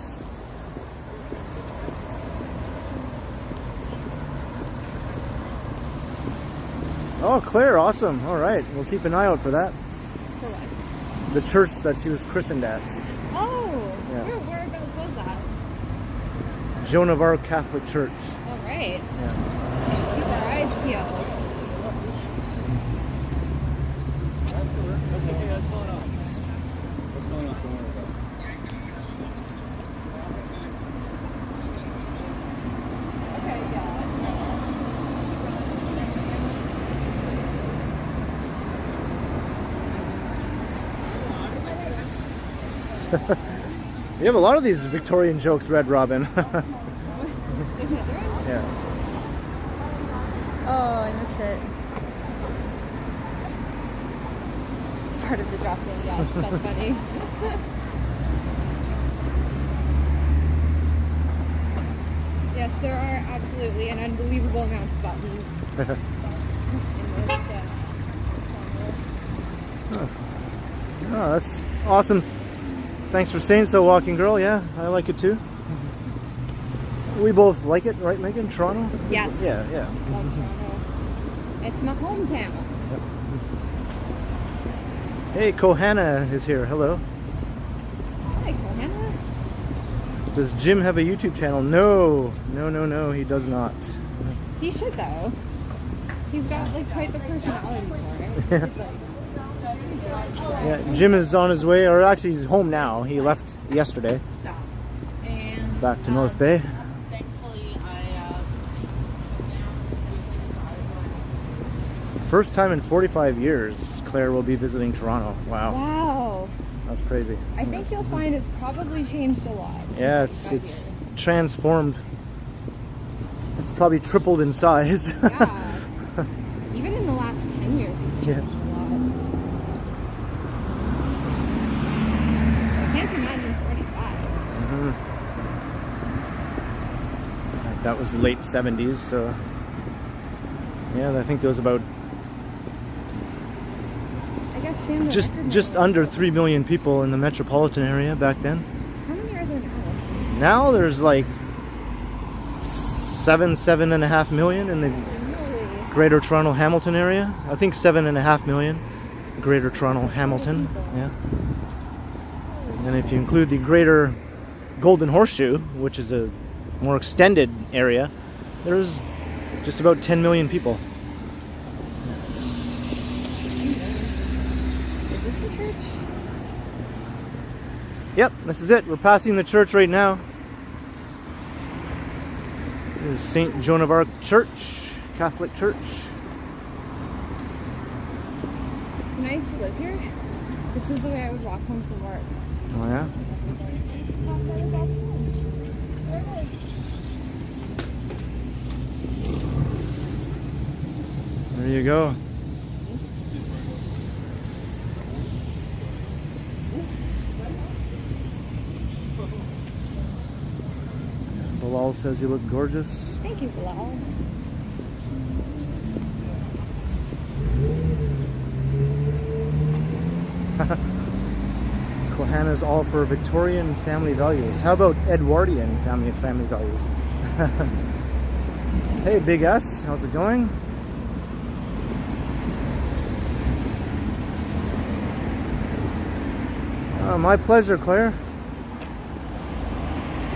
Oh, Claire, awesome. All right, we'll keep an eye out for that. For what? The church that she was christened at. Oh, Yeah. whereabouts was that? Joan of Arc Catholic Church. All right. Yeah. Keep our eyes peeled. You have a lot of these Victorian jokes, Red Robin. There's another one? Yeah. Oh, I missed it. It's part of the dressing, yeah. That's funny. Yes, there are absolutely an unbelievable amount of buttons in this Oh, that's awesome. Thanks for saying so, Walking Girl. Yeah, I like it too. We both like it, right, Megan? Toronto? Yes. Yeah. Love Toronto. It's my hometown. Yep. Hey, Kohana is here. Hello. Hi, Kohana. Does Jim have a YouTube channel? No, he does not. He should though. He's got like quite the personality for it. Yeah, Jim is on his way, or actually he's home now. He left yesterday. And Back to North Bay. thankfully, First time in 45 years, Claire will be visiting Toronto. Wow, Wow. that's crazy. I think you'll find it's probably changed a lot. Yeah, in 5 it's years. transformed. It's probably tripled in size. Yeah. Even in the last 10 years, it's changed a lot. So I can't imagine 45. That was the late 70s, so yeah, I think there was about I guess Sam the just Record under Man 3 million people in the metropolitan area back then. How many are there now? Now there's like 7.5 million in the Really? Greater Toronto Hamilton area. I think 7.5 million. Greater Toronto Hamilton. Yeah. And if you include the Greater Golden Horseshoe, which is a more extended area, there's just about 10 million people. Is this the church? Yep, this is it. We're passing the church right now. This is St. Joan of Arc Church, Catholic Church. Nice to live here. This is the way I would walk home from work. Oh yeah? There you go. Bilal says you look gorgeous. Thank you, Bilal. Kohana's all for Victorian family values. How about Edwardian family values? Hey, Big S, how's it going? My pleasure, Claire.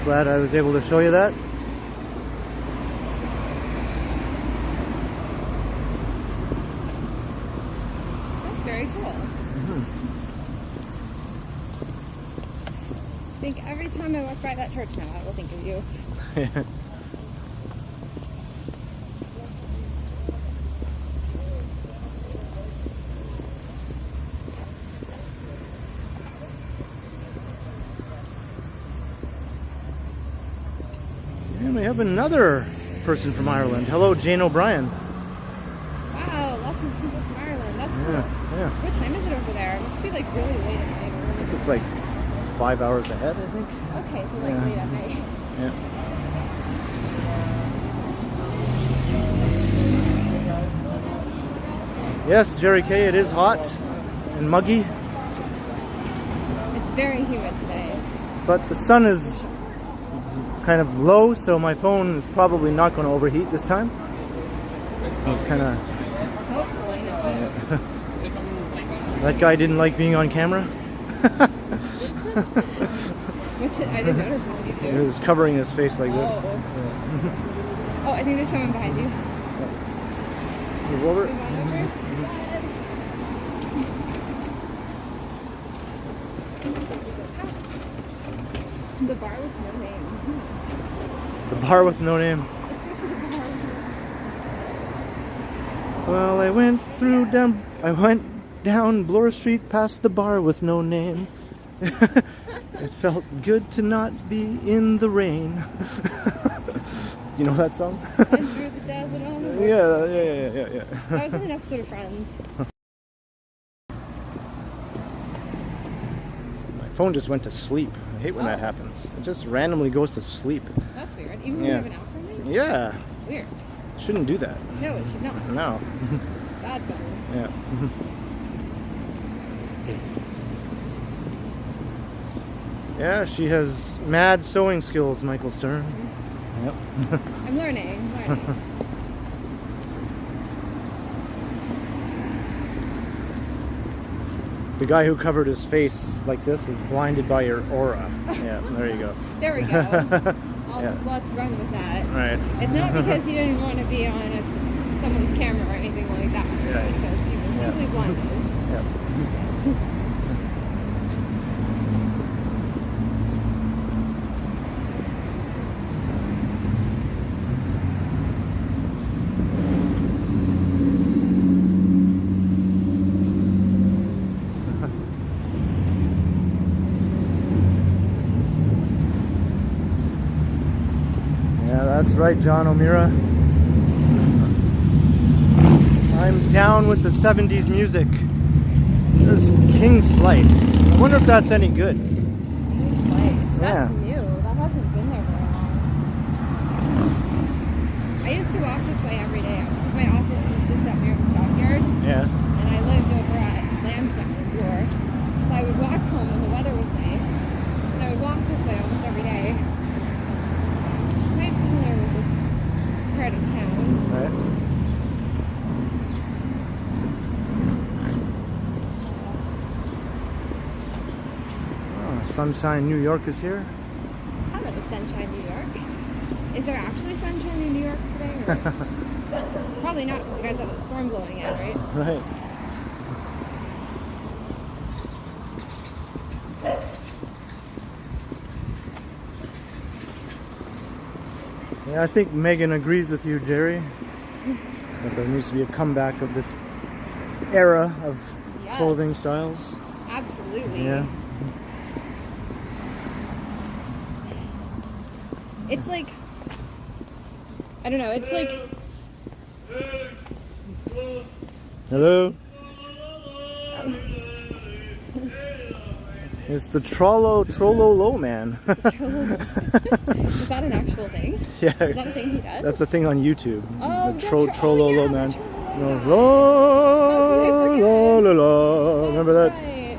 Glad I was able to show you that. That's very cool. I think every time I walk by that church now, I will think of you. And we have another person from Ireland. Hello, Jane O'Brien. Wow, lots of people from Ireland. That's cool. Yeah. What time is it over there? It must be like really late at night. Or really It's like 5 hours ahead, I think. okay, so like Yeah. late at night. Yeah. Yes, Jerry K, it is hot and muggy, It's very humid today. but the sun is kind of low, so my phone is probably not going to overheat this time. It's kind of... Hopefully not. That guy didn't like being on camera. I didn't notice what you He do. was covering his face like this. Oh, I think there's someone behind you. Let's move over. Move on over. The bar with no name. The bar with no name. Let's go to the bar. Well, I went down Bloor Street past the bar with no name. It felt good to not be in the rain. You know that song? And through the desert on the road. Yeah. That was in an episode of Friends. My phone just went to sleep. I hate when that happens. It just randomly goes to sleep. That's weird. Even when Yeah. you have an app from it? Yeah, Weird. shouldn't do that. No, it should not. No. Bad phone. Yeah. Yeah, she has mad sewing skills, Michael Stern. Yep. I'm learning. The guy who covered his face like this was blinded by your aura. Yeah, there you go. There we go. Let's run with that. Right. It's not because he didn't want to be on someone's camera or anything like that. It's Right. because he was simply blinded. Yep. Yes. Yeah, that's right, John O'Meara. I'm down with the 70s music. There's King Slice. I wonder if that's any good. Slice. Yeah. That's new. That hasn't been there very long. I used to walk this way every day because my office was just up near the stockyards. Yeah. And I lived over at Lansdowne in Bloor. So I would walk home when the weather was nice. And I would walk this way almost every day. I'm quite familiar with this part of town. Right. Oh, Sunshine, New York is here. Hello, Sunshine, New York. Is there actually sunshine in New York today? Or? Probably not because you guys have that storm blowing in, right? Right. Yeah, I think Meghan agrees with you, Jerry, that there needs to be a comeback of this era of Yes. clothing styles. Absolutely. Yeah. It's like, I don't know, it's like, Hello? It's the Trollolo man. is that an actual thing? Yeah. Is that a thing he does? That's a thing on YouTube. Oh, The that's right. Trollolo Oh, yeah, man. the Trollolo No, guy. la, How could I forget? la, la, la. Remember that? Right.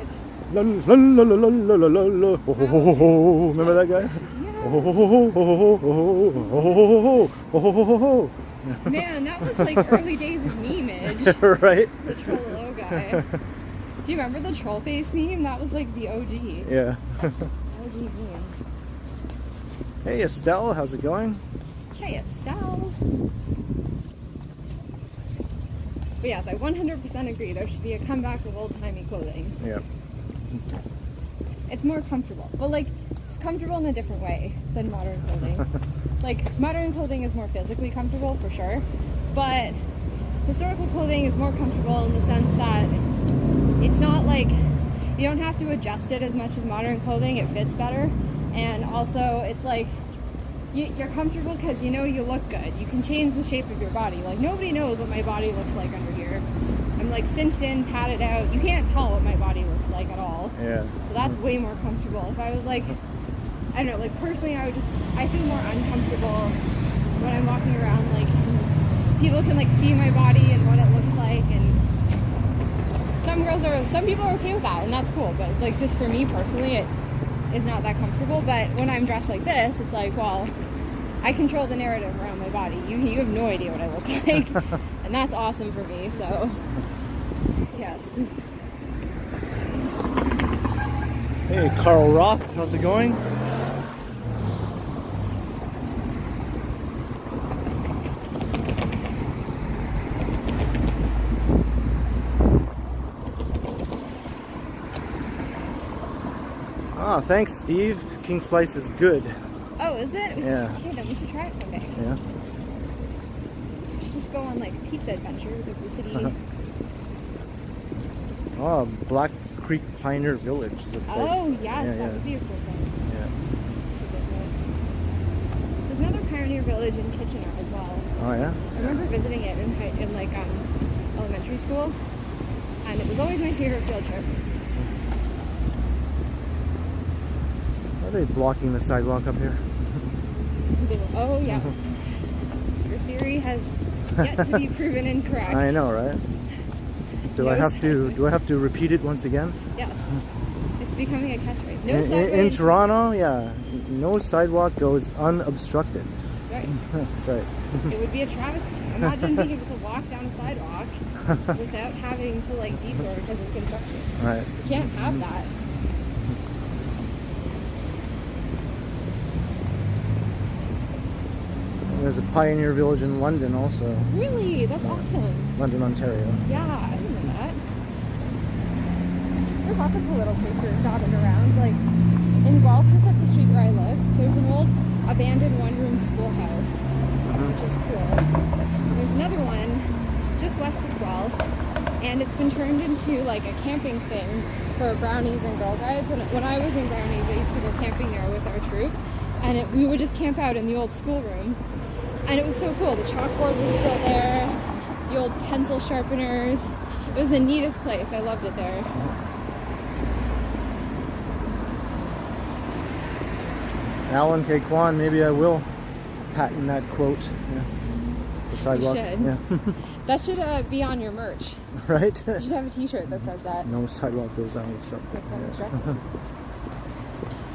La, la, la, la, la, la, la, la. Ho, ho, ho, ho, ho. Remember that guy? Ho, ho, ho, ho, ho, ho, ho, ho, ho, ho, ho, ho, ho. Man, that was like early days of memeage. Right? The Trollolo guy. Do you remember the troll face meme? That was like the OG. Yeah. OG meme. Hey Estelle, how's it going? Hey, Estelle. But yes, I 100% agree. There should be a comeback of old-timey clothing. Yeah. It's more comfortable. Well, like, it's comfortable in a different way than modern clothing. Like, modern clothing is more physically comfortable, for sure. But historical clothing is more comfortable in the sense that it's not like, you don't have to adjust it as much as modern clothing. It fits better. And also, it's like, you're comfortable because you know you look good. You can change the shape of your body. Like, nobody knows what my body looks like under here. I'm like cinched in, padded out. You can't tell what my body looks like at all. Yeah. So that's way more comfortable. If I was like, I don't know, like personally I feel more uncomfortable when I'm walking around, like people can like see my body and what it looks like, and some people are okay with that, and that's cool, but like just for me personally it is not that comfortable. But when I'm dressed like this, it's like, well, I control the narrative around my body. You have no idea what I look like. And that's awesome for me, so yes. Hey Carl Roth, how's it going? Ah, thanks Steve. King Slice is good. Oh, is it? Yeah. Okay, then we should try it someday. Yeah. We should just go on like pizza adventures of the city. Oh, Black Creek Pioneer Village is a place. Oh, yes, Yeah, that yeah. would be a cool place Yeah. to visit. There's another pioneer village in Kitchener as well. Oh yeah? I remember visiting it in like elementary school, and it was always my favorite field trip. Are they blocking the sidewalk up here? Oh yeah. Your theory has yet to be proven incorrect. I know, right? Do I have to repeat it once again? Yes. It's becoming a catchphrase. No In sideway. Toronto, yeah, no sidewalk goes unobstructed. That's right. That's right. It would be a travesty. Imagine being able to walk down a sidewalk without having to like detour because of construction. Right. You can't have that. There's a pioneer village in London also. Really? That's awesome. London, Ontario. Yeah, I didn't know that. There's lots of cool little places dotted around. Like in Guelph, just up the street where I live, there's an old abandoned one-room schoolhouse, which is cool. There's another one just west of Guelph, and it's been turned into like a camping thing for Brownies and Girl Guides. And when I was in Brownies, I used to go camping there with our troop, and we would just camp out in the old schoolroom. And it was so cool. The chalkboard was still there, the old pencil sharpeners. It was the neatest place. I loved it there. Alan K. Kwan, maybe I will patent that quote. Yeah. The sidewalk. should. Yeah. That should be on your merch. Right? You should have a t-shirt that says that. No sidewalk goes unobstructed. That's unobstructed.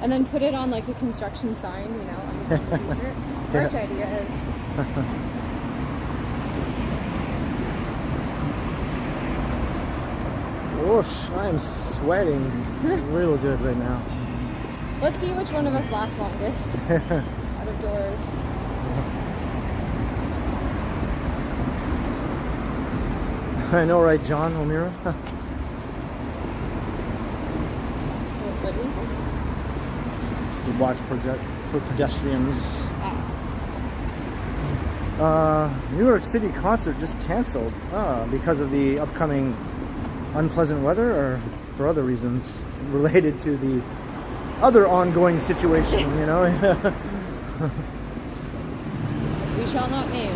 And then put it on like a construction sign, you know, on the t-shirt. Merch ideas. Whoosh, I'm sweating real good right now. Let's see which one of us lasts longest out of doors. I know, right, John O'Meara? Oh, really? We watch for pedestrians. New York City concert just canceled because of the upcoming unpleasant weather, or for other reasons related to the other ongoing situation, you know. We shall not name.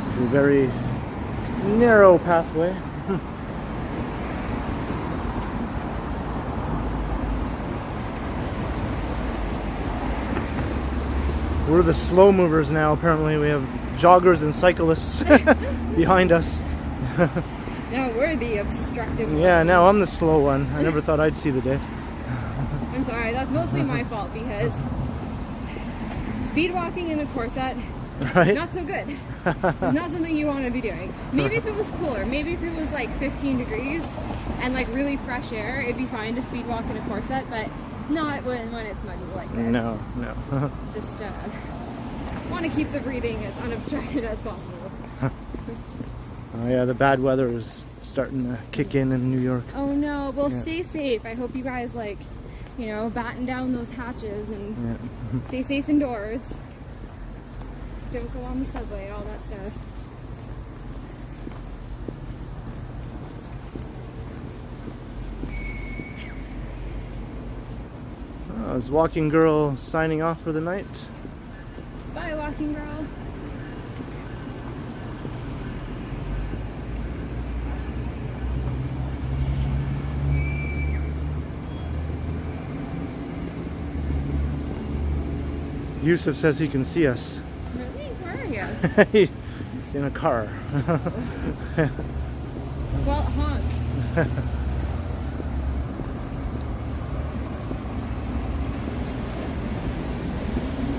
It's a very narrow pathway. We're the slow movers now. Apparently we have joggers and cyclists behind us. No, we're the obstructive ones. Yeah, now I'm the slow one. I never thought I'd see the day. I'm sorry, that's mostly my fault because speed walking in a corset, Right? not so good. It's not something you want to be doing. Maybe if it was cooler, maybe if it was like 15 degrees and like really fresh air, it'd be fine to speed walk in a corset, but not when it's muggy like this. No. It's just want to keep the breathing as unobstructed as possible. Oh yeah, the bad weather is starting to kick in New York. Oh no, well Yeah. stay safe. I hope you guys like, you know, batten down those hatches and stay safe indoors. Don't go on the subway, all that stuff. Is Walking Girl signing off for the night? Bye, walking girl. Yusuf says he can see us. Really? Where are you? He's in a car. Well, honk.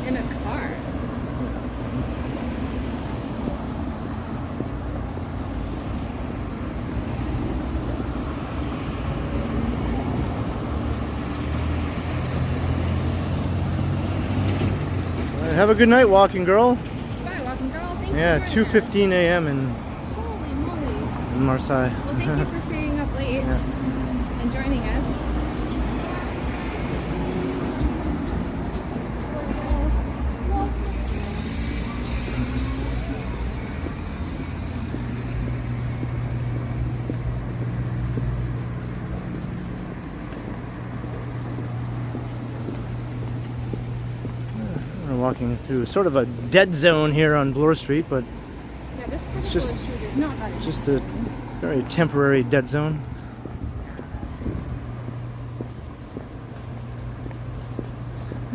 In a car. Have a good night, Walking Girl. Bye, walking girl. Thanks Yeah, for joining us. 2:15 a.m. in Holy moly. Marseille. Well, thank you for staying up late Yeah. and joining us. We're walking through sort of a dead zone here on Bloor Street, but Yeah, this It's particular just- street is not that just a very temporary dead zone.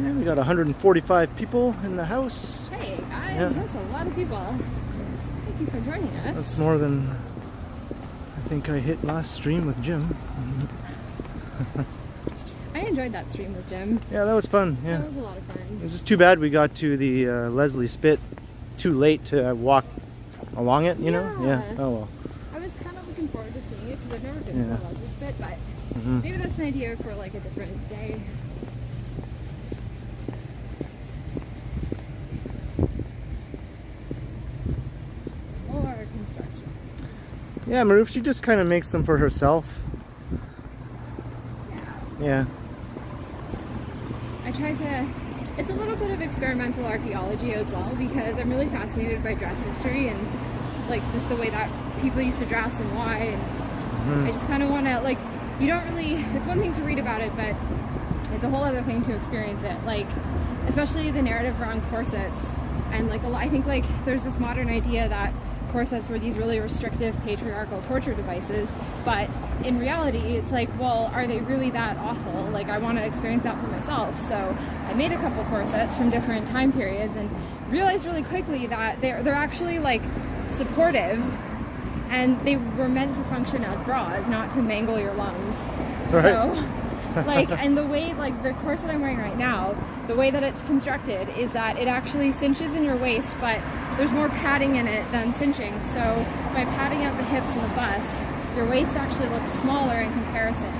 And we got 145 people in the house. Hey guys, Yeah. that's a lot of people. Thank you for joining us. That's more than I think I hit last stream with Jim. I enjoyed that stream with Jim. Yeah, that was fun. Yeah. That was a lot of fun. It's just too bad we got to the Leslie Spit too late to walk along it, you know? Yeah. Oh well. I was kind of looking forward to seeing it because I've never been to the Leslie Spit, but maybe that's an idea for like a different day. More construction. Yeah, Maroof, she just kind of makes them for herself. Yeah. I try to, it's a little bit of experimental archaeology as well because I'm really fascinated by dress history and like just the way that people used to dress and why, and I just kind of want to, like, you don't really, it's one thing to read about it, but it's a whole other thing to experience it, like especially the narrative around corsets. And like I think like there's this modern idea that corsets were these really restrictive patriarchal torture devices, but in reality it's like, well, are they really that awful? Like I want to experience that for myself. So I made a couple corsets from different time periods and realized really quickly that they're actually like supportive, and they were meant to function as bras, not to mangle your lungs. Right. So like, and the way, like the corset I'm wearing right now, the way that it's constructed is that it actually cinches in your waist, but there's more padding in it than cinching. So by padding out the hips and the bust, your waist actually looks smaller in comparison.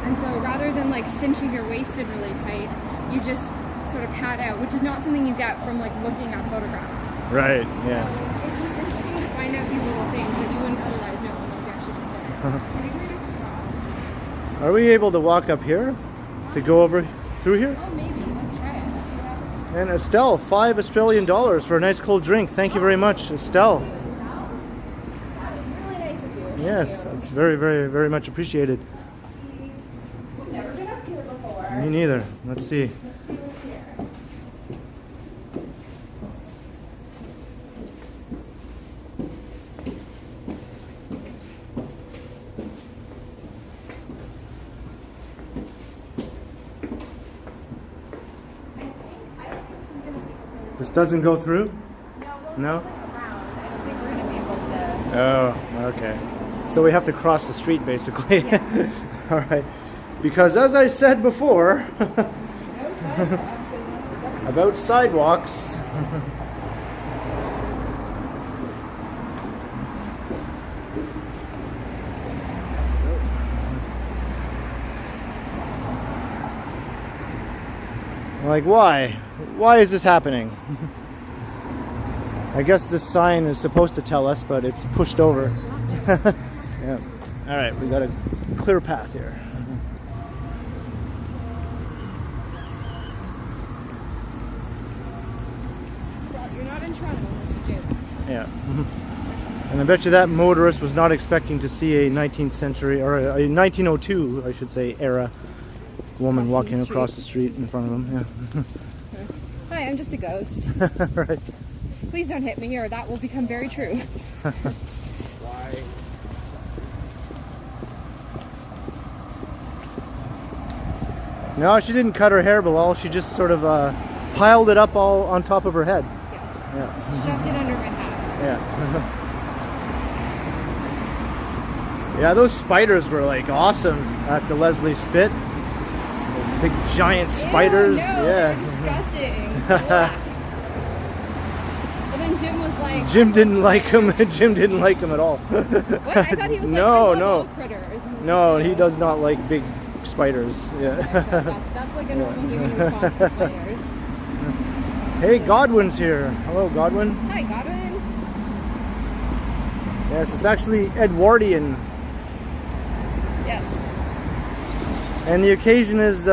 And so rather than like cinching your waist in really tight, you just sort of pad out, which is not something you get from like looking at photographs. Right, yeah. So it's interesting to find out these little things that you wouldn't otherwise know unless you actually just did it. Are we able to walk up here to go over through here? Oh, maybe. Let's try it. And Estelle, $5 Australian for a nice cold drink. Thank you very much, Estelle. That was really nice of you. Yes, that's very, very, very much appreciated. I've never been up here before. Me neither. Let's see. Let's see what's here. This doesn't go through? No? Around. I don't think we're going to be able to. Oh, okay. So we have to cross the street basically. Yeah. All right. Because as I said before, No sidewalks. about sidewalks. Like, why? Why is this happening? I guess this sign is supposed to tell us, but it's pushed over. Yeah. All right, we got a clear path here. Well, you're not in Toronto unless you do. Yeah. And I bet you that motorist was not expecting to see a 19th century, or a 1902, I should say, era woman walking across the street in front of him. Yeah. Hi, I'm just a ghost. Right. Please don't hit me or that will become very true. Why? No, she didn't cut her hair, Bilal. She just sort of piled it up all on top of her head. Yes. Yeah. Shoved it under my hat. Yeah. Yeah, those spiders were like awesome at the Leslie Spit. Those big giant spiders. Ew, no, yeah. they're disgusting. And then Jim was like, Jim didn't like him. Jim didn't like him at all. what? I thought he was like, No, I love no. all critters. And No, he does not like big spiders. Yeah. That's like a normal human response to spiders. Hey, Godwin's here. Hello, Godwin. Hi, Godwin. Yes, it's actually Edwardian, Yes. and the occasion is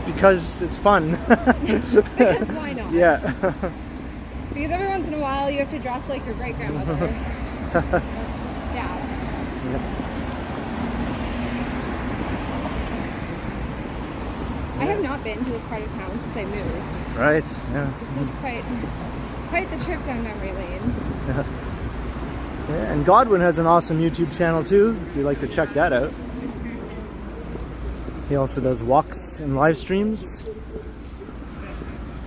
because it's fun. Because why not? Yeah. Because every once in a while you have to dress like your great grandmother. That's just stab. I have not been to this part of town since I moved. Right. Yeah. This is quite the trip down memory lane. Yeah, and Godwin has an awesome YouTube channel too, if you'd like to check that out. He also does walks and live streams.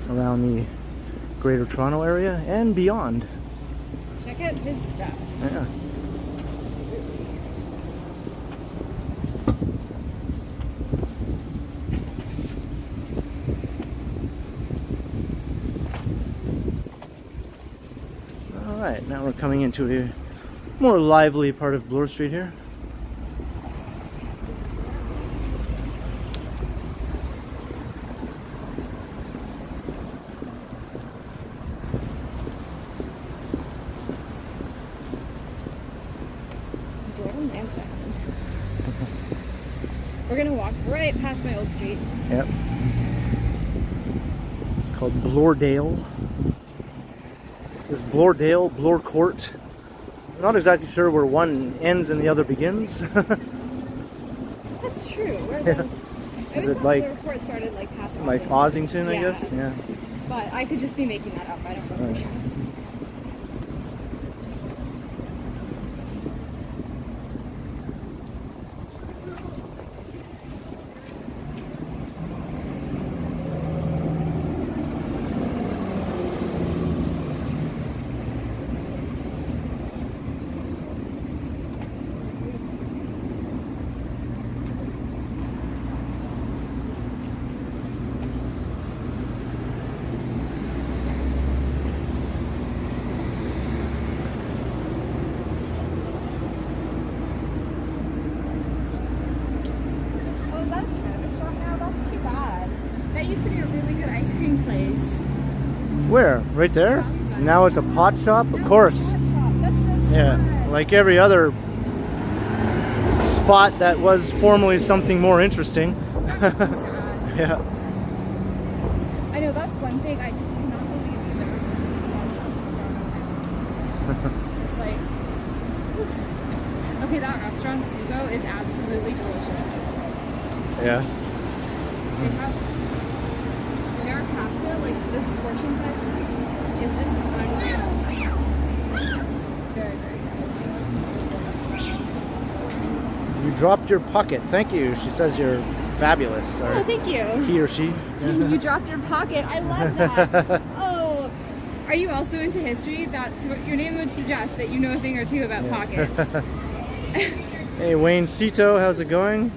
around the Greater Toronto area and beyond. Check out his stuff. Yeah. Alright, now we're coming into a more lively part of Bloor Street here. We're gonna walk right past my old street. Yep. It's called Bloordale. There's Bloordale, Bloor Court. I'm not exactly sure where one ends and the other begins. That's true. Where Yeah. does Is it like Bloor Court started like past like Ossington, I guess? Yeah. But I could just be making that up. I don't know for sure. Where? Right there? Now it's a pot shop? Of course. Yeah, like every other spot that was formerly something more interesting. Yeah. I know, that's one thing I just cannot believe you never It's just like, okay, that restaurant, Sugo, is absolutely delicious. Yeah. They have their pasta, like this portion size is just unreal. It's very, very good. You dropped your pocket. Thank you. She says you're fabulous. Or Oh, thank you. he or she. You dropped your pocket. I love that. Oh, are you also into history? That's what your name would suggest, that you know a thing or two about pockets. Hey, Wayne Cito, how's it going?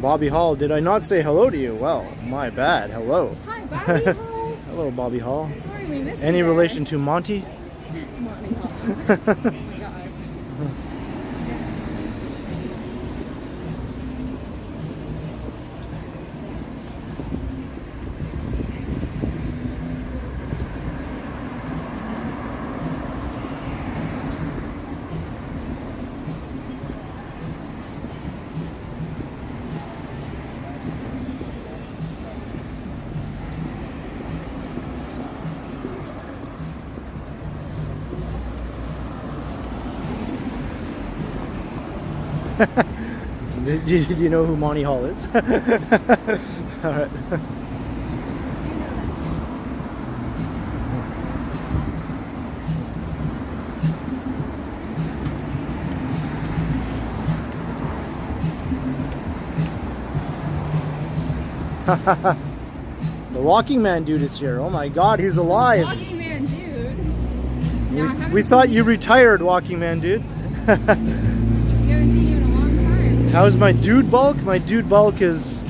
Bobby Hall, did I not say hello to you? Well, my bad. Hello. Hi, Bobby Hall. Hello, Bobby Hall. Sorry we missed you. Any there. relation to Monty? Monty Hall. Oh my god. Did you know who Monty Hall is? Alright. The Walking Man dude is here. Oh my god, he's alive. Walking Man dude. Yeah, We thought you retired, Walking Man dude. You haven't seen you in a long time. How's my dude bulk? My dude bulk is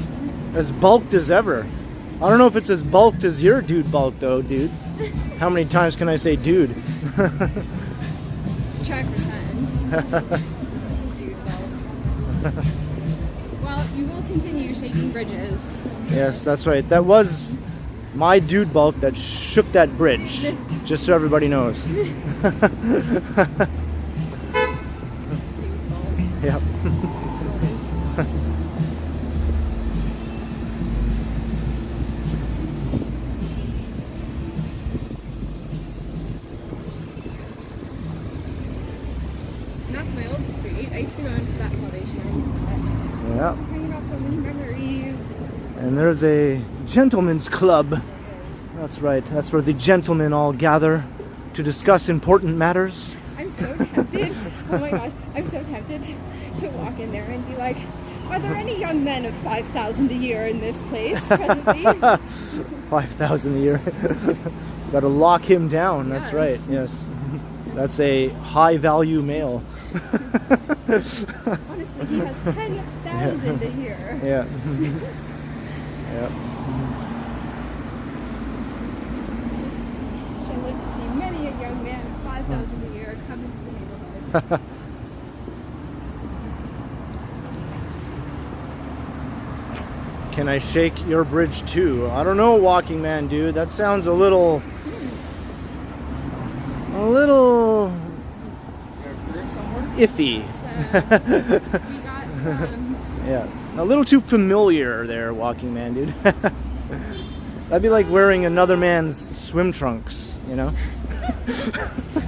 as bulked as ever. I don't know if it's as bulked as your dude bulk though, dude. How many times can I say dude? Try pretend. Dude bulk. Well, you will continue shaking bridges. Yes, that's right. That was my dude bulk that shook that bridge. Just so everybody knows. Dude bulk. Yep. That's my old street. I used to go into that Salvation Army. Yeah. Bringing up so many memories. And there's a gentleman's club. That's right. That's where the gentlemen all gather to discuss important matters. I'm so tempted. Oh my gosh. I'm so tempted to walk in there and be like, Are there any young men of 5,000 a year in this place presently? 5,000 a year. Got to lock him down. That's Yes. right. Yes. That's a high value male. Honestly, he has 10,000 a year. Yeah. Yeah. I live to see many a young man of 5,000 a year come into the neighborhood. Can I shake your bridge too? I don't know, walking man dude. That sounds a little iffy. So, we got some... Yeah. A little too familiar there, walking man dude. That'd be like wearing another man's swim trunks, you know?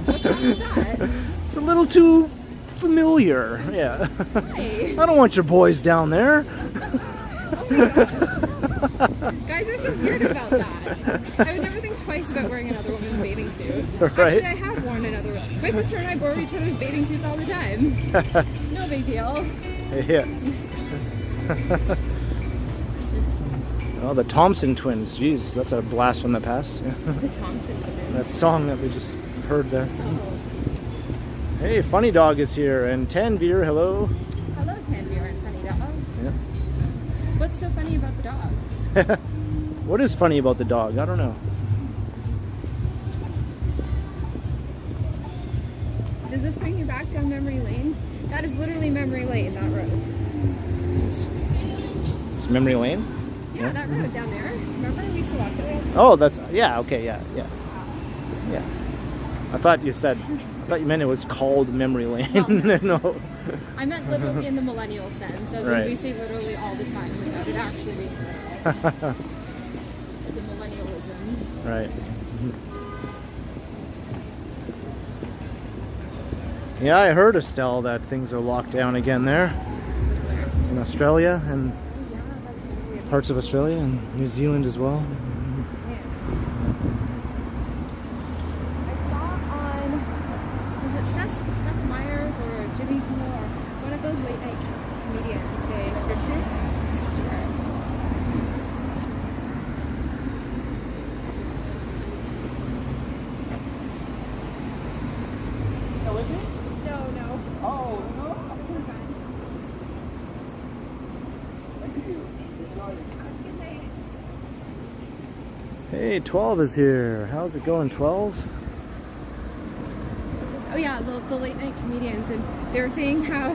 What's wrong with that? It's a little too familiar. Yeah. Hey. I don't want your boys down there. Oh my gosh. Guys are so weird about that. I would never think twice about wearing another woman's bathing suit. Right. Actually, I have worn another one. My sister and I borrow each other's bathing suits all the time. No big deal. Yeah. Oh, the Thompson twins. Jeez, that's a blast from the past. Yeah. The Thompson women. That song that we just heard there. Hey, Funny Dog is here, and Tanvir, hello. Hello, Tanvir and Funny Dog. Yeah. What's so funny about the dog? What is funny about the dog? I don't know. Does this bring you back down memory lane? That is literally memory lane, that road. It's Memory Lane? Yeah, that road down there. Remember we used to walk there? Oh, that's, yeah, okay, yeah. I thought you meant it was called Memory Lane. Well, no. No. I meant literally in the millennial sense, as Right. in we say literally all the time without it actually being literal. It's a millennialism. Right. Yeah, I heard, Estelle, that things are locked down again there in Australia and Yeah, that's really weird. parts of Australia and New Zealand as well. I saw on, was it Seth Meyers or Jimmy Kimmel or one of those late night comedians, they Richard? Sure. No, with me? No. Oh, no. This is fun. Thank you. Hey, 12 is here. How's it going, 12? Oh yeah, the late night comedians, and they were saying how, I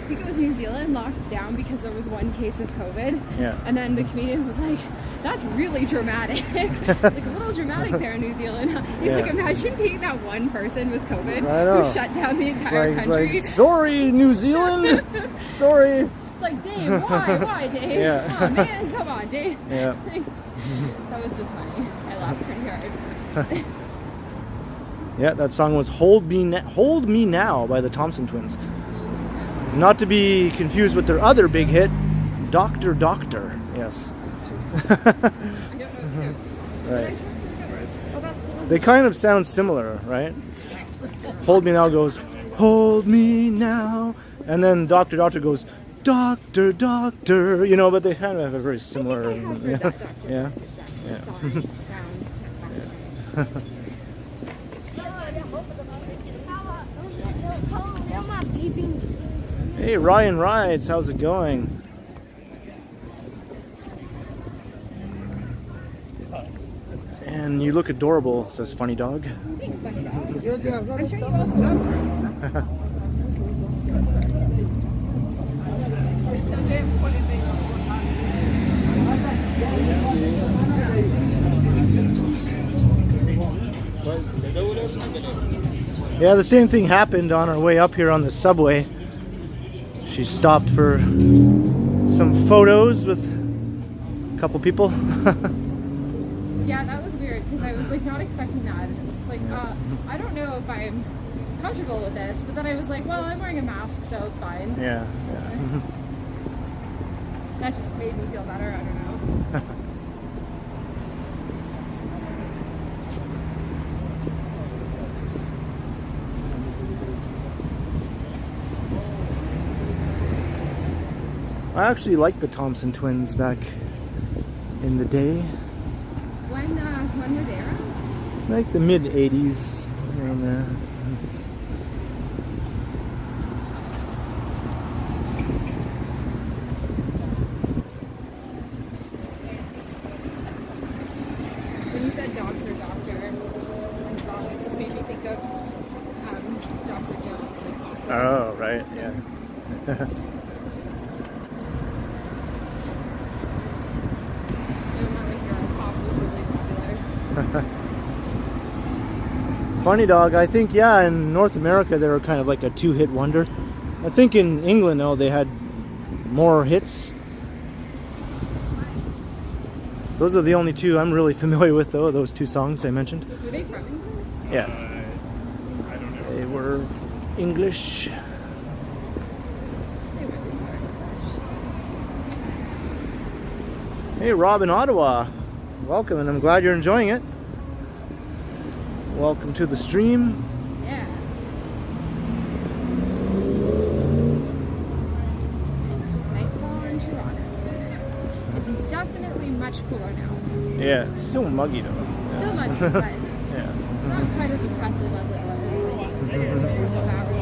think it was New Zealand locked down because there was one case of COVID. Yeah. And then the comedian was like, that's really dramatic. Like a little dramatic there in New Zealand. He's Yeah. like, imagine being that one person with COVID I know. who shut down the It's entire like, country. sorry, New Zealand. Sorry. It's like, Dave, why, Dave? Yeah. Oh man, come on, Dave. Yeah. That was just funny. I laughed pretty hard. Yeah, that song was Hold Me Now by the Thompson Twins. Not to be confused with their other big hit, Doctor Doctor. Yes. I don't know if Right. Oh, that's the They kind of sound similar, right? Hold Me Now goes, Hold Me Now. And then Doctor Doctor goes, Doctor Doctor. You know, but they kind of have a very similar. I have heard that Dr. Yeah. Yeah. Sound. Hey, Ryan Rides, how's it going? And you look adorable, says Funny Dog. Thanks, Funny Dog. I'm sure you also are. Yeah, the same thing happened on our way up here on the subway. She stopped for some photos with a couple people. Yeah, that was weird because I was like not expecting that. And just like, I don't know if I'm comfortable with this, but then I was like, well, I'm wearing a mask, so it's fine. Yeah. That just made me feel better. I don't know. I actually liked the Thompson twins back in the day. When were they around? Like the mid 80s, around there. When you said doctor and song, it just made me think of Dr. Jones. Oh, right, yeah. Funny Dog, I think, yeah, in North America they were kind of like a two-hit wonder. I think in England, though, they had more hits. Those are the only two I'm really familiar with, though, those two songs I mentioned. Were they from England? Yeah. I don't know. They were English. They were English. Hey, Rob in Ottawa. Welcome, and I'm glad you're enjoying it. Welcome to the stream. Yeah. Nightfall in Toronto. It's definitely much cooler now. Yeah, it's still muggy, though. Still muggy, but Yeah. it's not quite as impressive as it was like a couple hours ago.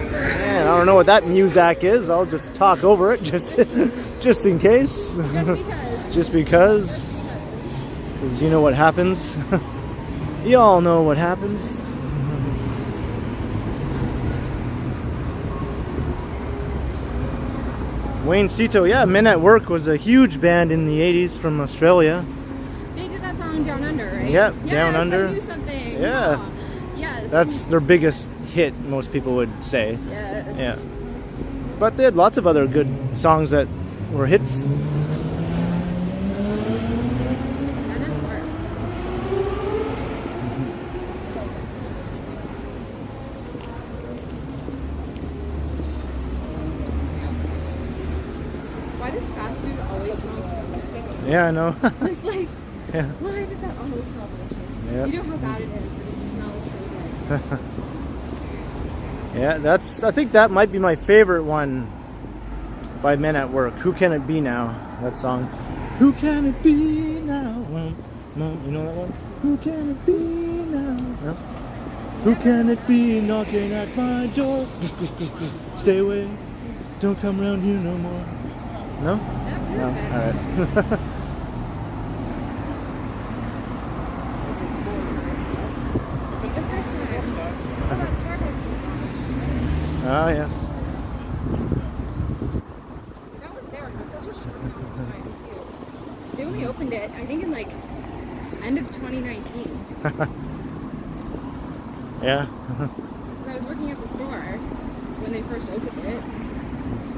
Man, I don't know what that muzak is. I'll just talk over it, just in case. Just because. Because you know what happens. You all know what happens. Wayne Cito, yeah, Men at Work was a huge band in the 80s from Australia. They did that song Down Under, right? Yep, yes, Down Under. I knew something. Yeah. Yes. That's their biggest hit, most people would say. Yes. Yeah. But they had lots of other good songs that were hits. Men at Work. Why does fast food always smell so good? Yeah, I know. It's like, Yeah. why does that always smell delicious? Yep. You know how bad it is, but it smells so good. Yeah, I think that might be my favorite one by Men at Work. Who Can It Be Now? That song. Who can it be now? You know that one? Who can it be now? No? Who can it be knocking at my door? Stay away. Don't come around here no more. No? No? Alright. I think the first time. Oh, that Starbucks is gone. Ah, yes. That was there for such a short amount of time, too. They only opened it, I think, in like end of 2019. Yeah. I was working at the store when they first opened it.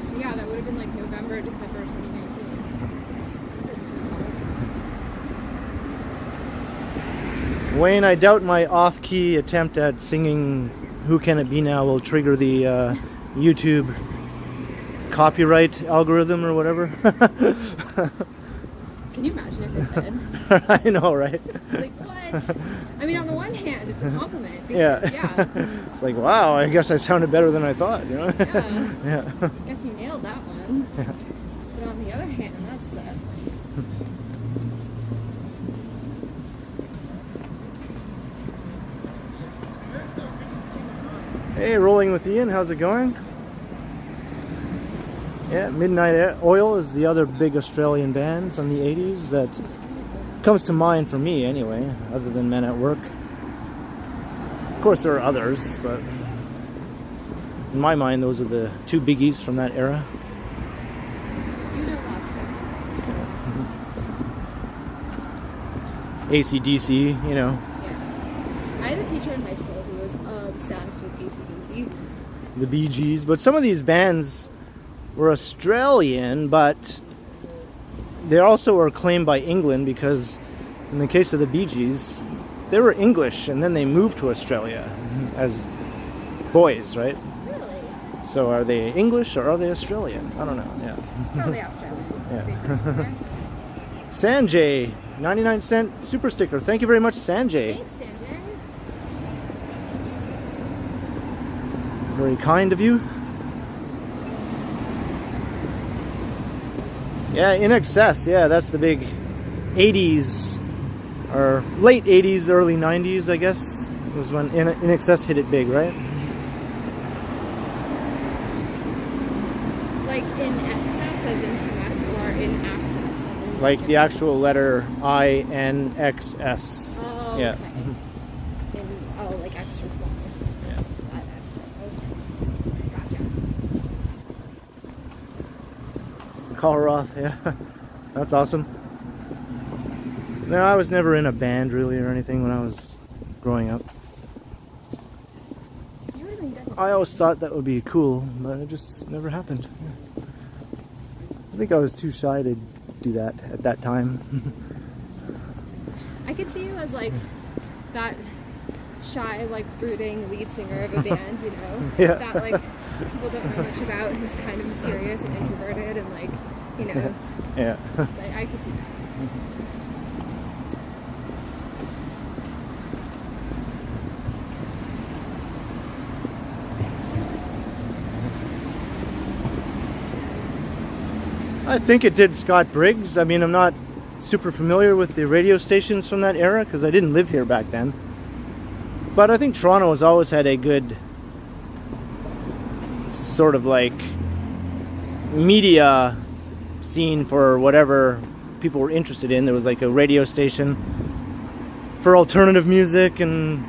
So yeah, that would have been like November, December 2019. Wayne, I doubt my off-key attempt at singing Who Can It Be Now will trigger the YouTube copyright algorithm or whatever. Can you imagine if it did? I know, right? Like, what? I mean, on the one hand, it's a compliment. Because, Yeah. It's like, wow, I guess I sounded better than I thought, you know? Yeah. Yeah. I guess you nailed that one. Yeah. But on the other hand, that sucks. Hey, Rolling with Ian, how's it going? Yeah, Midnight Oil is the other big Australian band from the 80s that comes to mind for me anyway, other than Men at Work. Of course there are others, but in my mind those are the two biggies from that era. You know last time. AC/DC, you know. Yeah. I had a teacher in high school who was obsessed with AC/DC. The Bee Gees, but some of these bands were Australian, but they also were claimed by England because in the case of the Bee Gees, they were English and then they moved to Australia as boys, right? Really? So are they English or are they Australian? I don't know, yeah. Probably Australian. Yeah. Sanjay, 99-cent super sticker. Thank you very much, Sanjay. Thanks, Sanjay. Very kind of you. Yeah, In Excess. Yeah, that's the big 80s or late 80s, early 90s, I guess, was when In Excess hit it big, right? Like in excess as in too much, or in access as in Like the actual letter INXS. Oh, Yeah. okay. In, like extra small. Yeah. That extra. Okay. Gotcha. Call her off, yeah. That's awesome. No, I was never in a band really or anything when I was growing up. You would have been good. I always thought that would be cool, but it just never happened. I think I was too shy to do that at that time. I could see you as like that shy, like brooding lead singer of a band, you know? Yeah. That like people don't know much about, who's kind of mysterious and introverted and like, you know. Yeah. Like, I could see that. I think it did Scott Briggs. I mean, I'm not super familiar with the radio stations from that era because I didn't live here back then. But I think Toronto has always had a good sort of like media scene for whatever people were interested in. There was like a radio station for alternative music and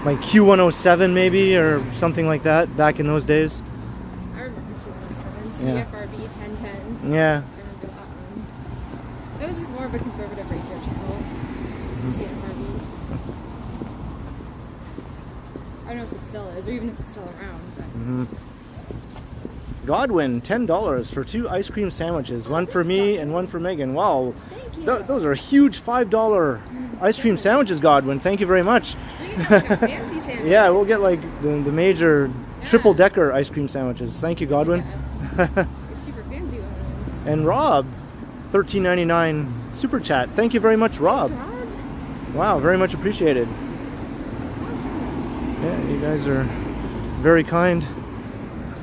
like Q107 maybe or something like that back in those days. I remember 217, Yeah. CFRB 1010. Yeah. I remember that one. It was more of a conservative radio channel, CFRB. I don't know if it still is, or even if it's still around. But. Godwin, $10 for 2 ice cream sandwiches, one for me and one for Megan. Wow, Thank you. those are huge $5 ice cream sandwiches, Godwin. Thank you very much. We can get like a fancy sandwich. Yeah, we'll get like the major triple decker ice cream sandwiches. Thank you, Godwin. Yeah. A super fancy one. And Rob, $13.99 super chat. Thank you very much, Rob. Thanks, Rob. Wow, very much appreciated. Yeah, you guys are very kind.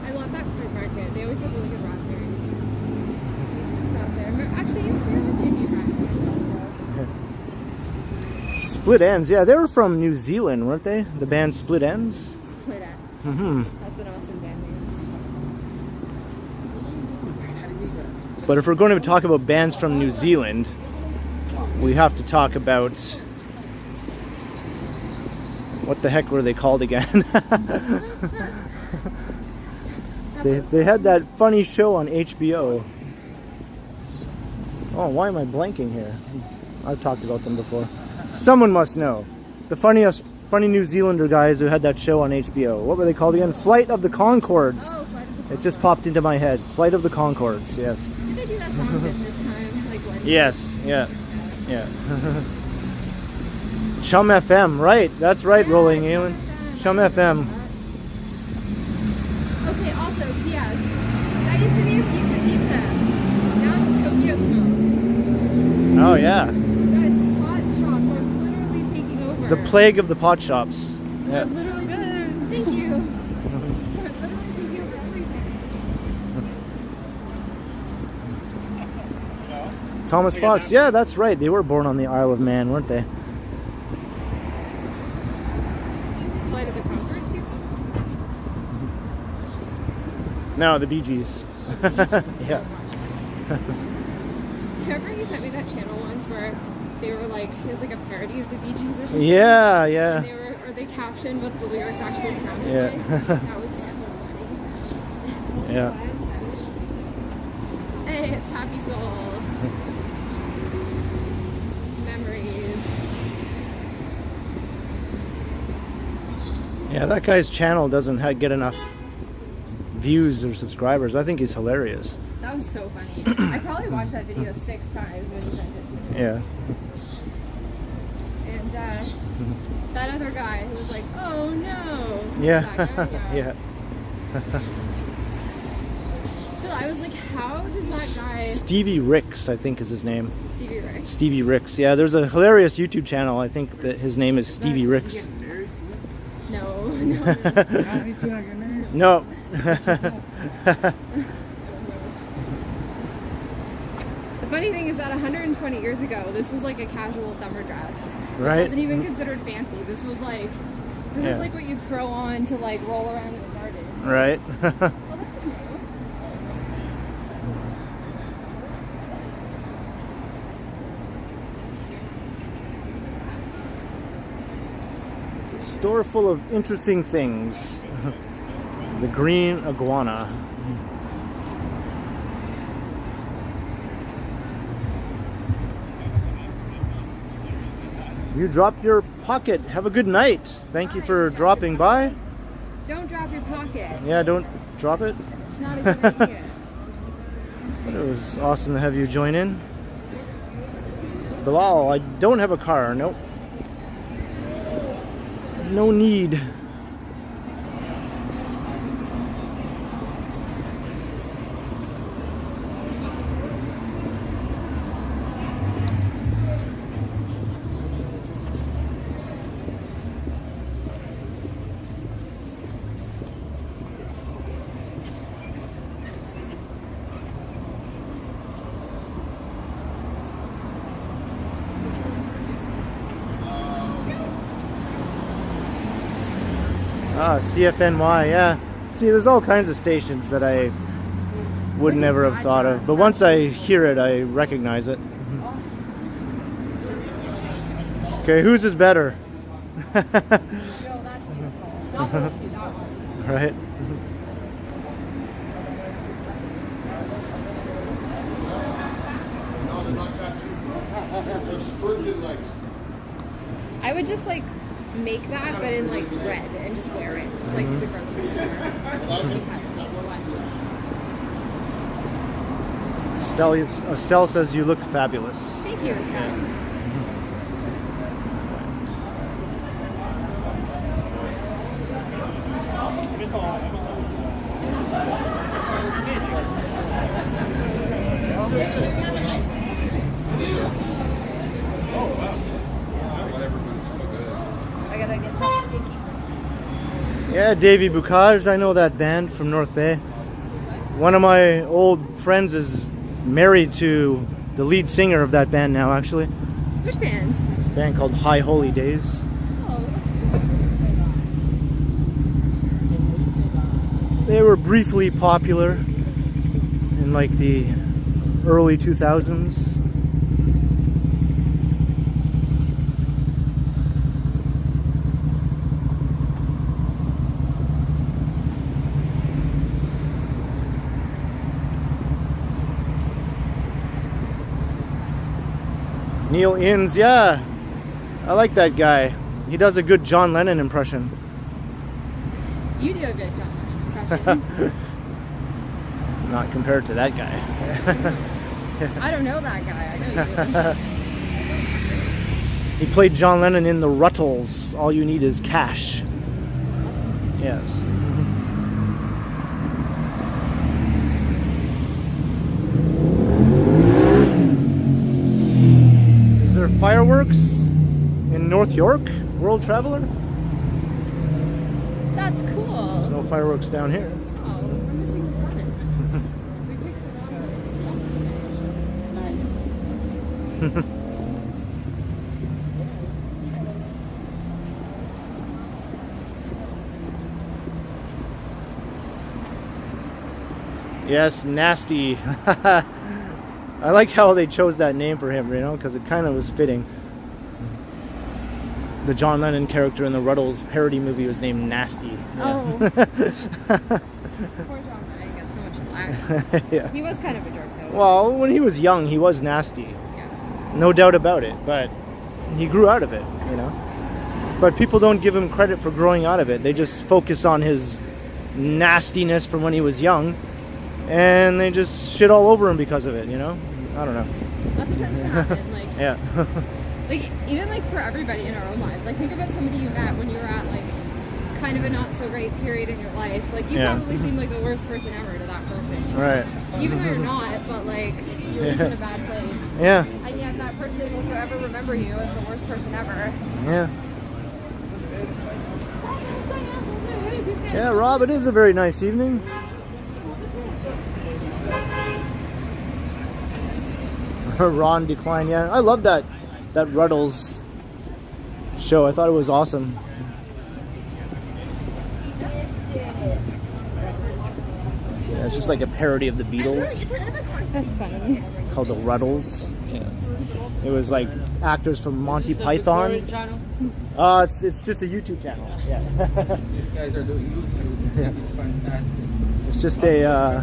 I love that fruit market. They always have really good raspberries. I used to stop there. Actually, you have a few raspberries. Split Ends. Yeah, they were from New Zealand, weren't they? The band Split Ends. Split Ends. Mm-hmm. That's an awesome band name. But if we're going to talk about bands from New Zealand, we have to talk about what the heck were they called again? they had that funny show on HBO. Oh, why am I blanking here? I've talked about them before. Someone must know. The funny New Zealander guys who had that show on HBO. What were they called again? Flight of the Conchords. Oh, Flight of the It just popped into my head. Flight of the Conchords, yes. Did they do that song Business Time? Like when? Yes, yeah. Chum FM, right. That's right, Yeah, Rolling Chum Alien. FM. Chum FM. Okay, also, P.S. That used to be a pizza. Now it's Tokyo Smoke. Oh, yeah. Guys, pot shops are literally taking over. The plague of the pot shops. They're Yeah. literally taking. Thank you. They're literally taking over everything. Thomas Fox. Yeah, that's right. They were born on the Isle of Man, weren't they? Flight of the Conchords people? No, the Bee Gees. Yeah. Do you remember you sent me that channel once where they were like, it was like a parody of the Bee Gees or something? Yeah, And yeah. they were, or they captioned what the lyrics actually sounded Yeah. like. That was so funny. Yeah. Hey, it's Happy Soul. Memories. Yeah, that guy's channel doesn't get enough views or subscribers. I think he's hilarious. That was so funny. I probably watched that video 6 times when you sent it to me. Yeah. And that other guy who was like, oh no. Yeah. That guy, Yeah. So I was like, how does that guy, Stevie Ricks, I think is his name. Stevie Ricks? Stevie Ricks. Yeah, there's a hilarious YouTube channel. I think that his name is Stevie Ricks. No. No. The funny thing is that 120 years ago, this was like a casual summer dress. Right. This wasn't even considered fancy. This was like what you'd throw on to like roll around in the garden. Right. Well, this is new. It's a store full of interesting things. The green iguana. You dropped your pocket. Have a good night. Thank you for dropping by. Don't drop your pocket. Yeah, don't drop it. It's not a good idea. But it was awesome to have you join in. Bilal, I don't have a car. Nope. No need. Ah, CFNY, yeah. See, there's all kinds of stations that I would never have thought of, but once I hear it, I recognize it. Okay, whose is better? No, that's beautiful. Not those two, that one. Right? I would just like make that, but in like red, and just wear it, just like to the grocery store. Estelle says you look fabulous. Thank you, Estelle. I gotta get that. Yeah, Davy Bukaj, I know that band from North Bay. One of my old friends is married to the lead singer of that band now, actually. Which band? It's a band called High Holy Days. Oh, They were briefly popular in like the early 2000s. Neil Innes, yeah, I like that guy. He does a good John Lennon impression. you do a good John Lennon impression. Not compared to that guy. I don't know that guy. I know you do. He played John Lennon in the Ruttles. All you need is cash. Yes. Is there fireworks in North York, World Traveler? That's cool. There's no fireworks down here. Oh, we're missing the front. Yes, Nasty. I like how they chose that name for him, you know, because it kind of was fitting. The John Lennon character in the Ruttles parody movie was named Nasty. Oh. Poor John Lennon got so much flack. Yeah. He was kind of a jerk, though. Well, when he was young, he was nasty. Yeah. No doubt about it, but he grew out of it, you know. But people don't give him credit for growing out of it. They just focus on his nastiness from when he was young, and they just shit all over him because of it, you know. I don't know. That's what tends to happen. Like, Yeah. like even like for everybody in our own lives. Like think about somebody you met when you were at like kind of a not so great period in your life. Like you Yeah. probably seem like the worst person ever to that person. You know? Right. Even though you're not, but like you're just in a bad place. Yeah. And yet that person will forever remember you as the worst person ever. Yeah. Yeah, Rob, it is a very nice evening. Ron Decline, yeah. I love that Ruddles show. I thought it was awesome. Yeah, it's just like a parody of the Beatles That's funny. called the Ruddles. Yeah. It was like actors from Monty Python. It's just a YouTube channel. Yeah. These guys are doing YouTube. Yeah. It's fantastic. It's just a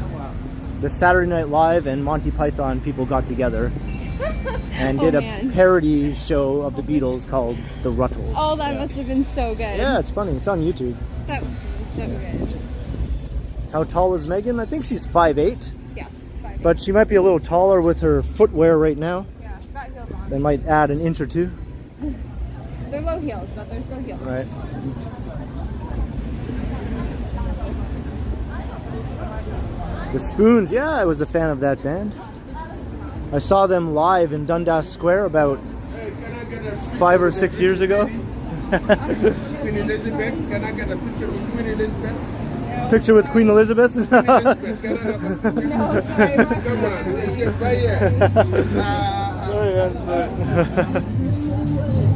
the Saturday Night Live and Monty Python people got together and did Oh, a man. parody show of the Beatles called The Ruttles. Oh, that Yeah. must have been so good. Yeah, it's funny. It's on YouTube. That must have been so good. How tall is Meghan? I think she's 5'8", Yeah. Fine. but she might be a little taller with her footwear right now. Yeah, got heels on. They might add an inch or two. They're low heels, but they're still heels. Right. The Spoons, yeah, I was a fan of that band. I saw them live in Dundas Square about 5 or 6 years ago. Queen Elizabeth, can I get a picture with Queen Elizabeth? Picture with Queen Elizabeth. Queen Elizabeth, can I have a picture? No, sorry. Come on, yes, right here. Sorry, man.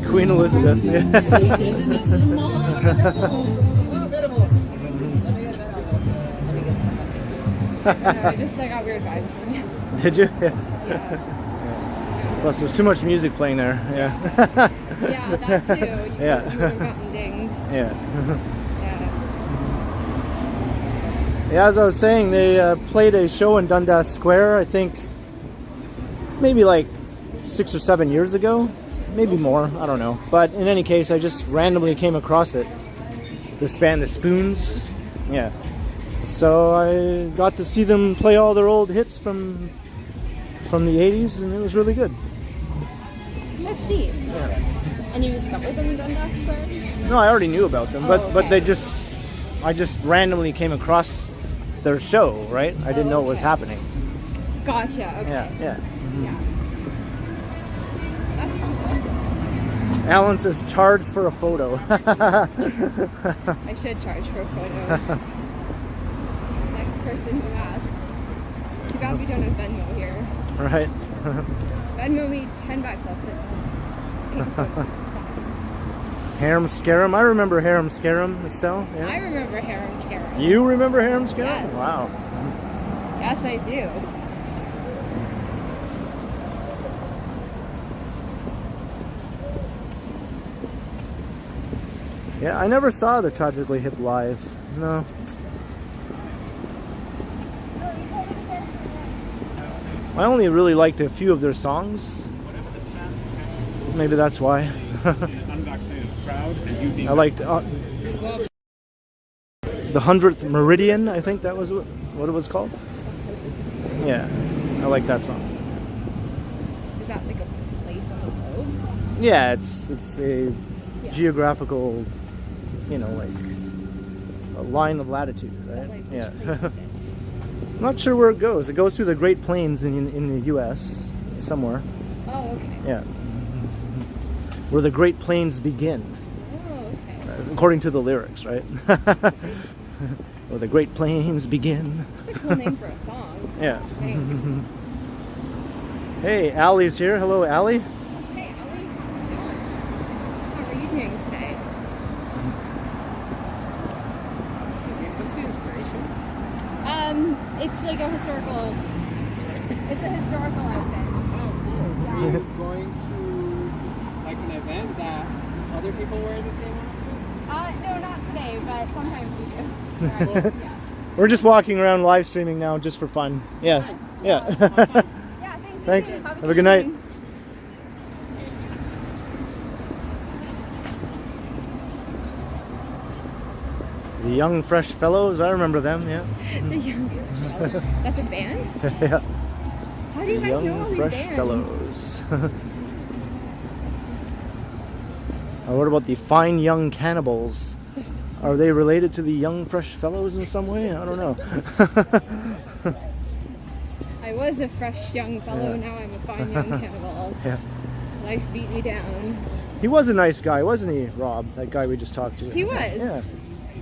Queen Elizabeth. Yeah. I got weird vibes from you. Did you? Yes. Yeah. Plus, there's too much music playing there. Yeah. Yeah, that too. You Yeah. would have gotten dinged. Yeah. Yeah. Yeah, as I was saying, they played a show in Dundas Square, I think maybe like 6 or 7 years ago. Maybe more, I don't know. But in any case, I just randomly came across it. This band, The Spoons. Yeah. So I got to see them play all their old hits from the 80s, and it was really good. That's neat. Yeah. And you discovered them in Dundas Square? No, I already knew about them, but Oh, but okay. I just randomly came across their show, right? I didn't know what was okay. happening. Gotcha. Okay. Yeah, yeah. Yeah. That's fun. Alan says charge for a photo. I should charge for a photo. Next person who asks. Too bad we don't have Venmo here. Right. Venmo me $10. I'll sit and take a photo. It's fine. Harem Scarum. I remember Harem Scarum, Estelle. I Yeah. remember Harem Scarum. You remember Harem Scarum? Yes. Wow. Yes, I do. Yeah, I never saw the Tragically Hip live. No. I only really liked a few of their songs. Maybe that's why. Unvaccinated crowd and you being I liked the 100th Meridian, I think that was what it was called. Yeah, I like that song. Is that like a place on the globe? Yeah, it's a Yeah. geographical, like a line of latitude, But, right? like, which Yeah. place is it? Not sure where it goes. It goes through the Great Plains in the U.S. somewhere. Oh, okay. Yeah. Where the Great Plains begin, Oh, okay. according to the lyrics, right? Where the Great Plains begin. That's a cool name for a song. Yeah. I think. Hey, Allie's here. Hello, Allie. Hey, Ellie, how's it going? How are you doing today? What's the inspiration? It's like a historical. It's a historical outfit. Oh, cool. Yeah. Are you going to like an event that other people wear the same outfit? No, not today, but sometimes we do. Yeah. We're just walking around live streaming now just for fun. Yeah. Nice. Yeah. Yeah, thanks. Thanks. You too. Have a good night. evening. The Young Fresh Fellows, I remember them, yeah. The Young Fellows. That's a band? Yeah. How do you guys know all Young these Fresh bands? Fellows. What about the Fine Young Cannibals? Are they related to the Young Fresh Fellows in some way? I don't know. I was a fresh young fellow, Yeah. now I'm a fine young cannibal. Yeah. Life beat me down. He was a nice guy, wasn't he, Rob? That guy we just talked to. He was. Yeah.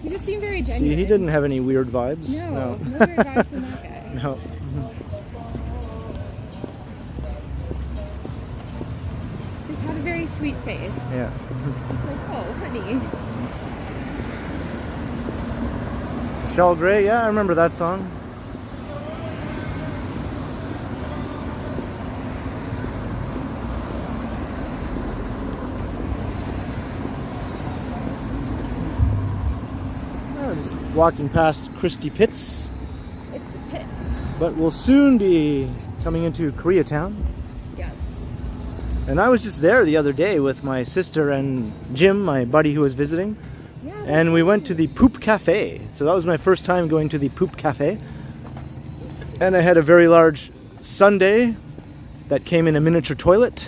He just seemed very genuine. See, he didn't have any weird vibes. No weird vibes from that guy. No. Just had a very sweet face. Yeah. Just like, oh, honey. Shell Gray, yeah, I remember that song. Just walking past Christie Pitts. It's the pits. But we'll soon be coming into Koreatown. Yes. And I was just there the other day with my sister and Jim, my buddy who was visiting. Yeah. And we went to the Poop Cafe. So that was my first time going to the Poop Cafe. And I had a very large sundae that came in a miniature toilet.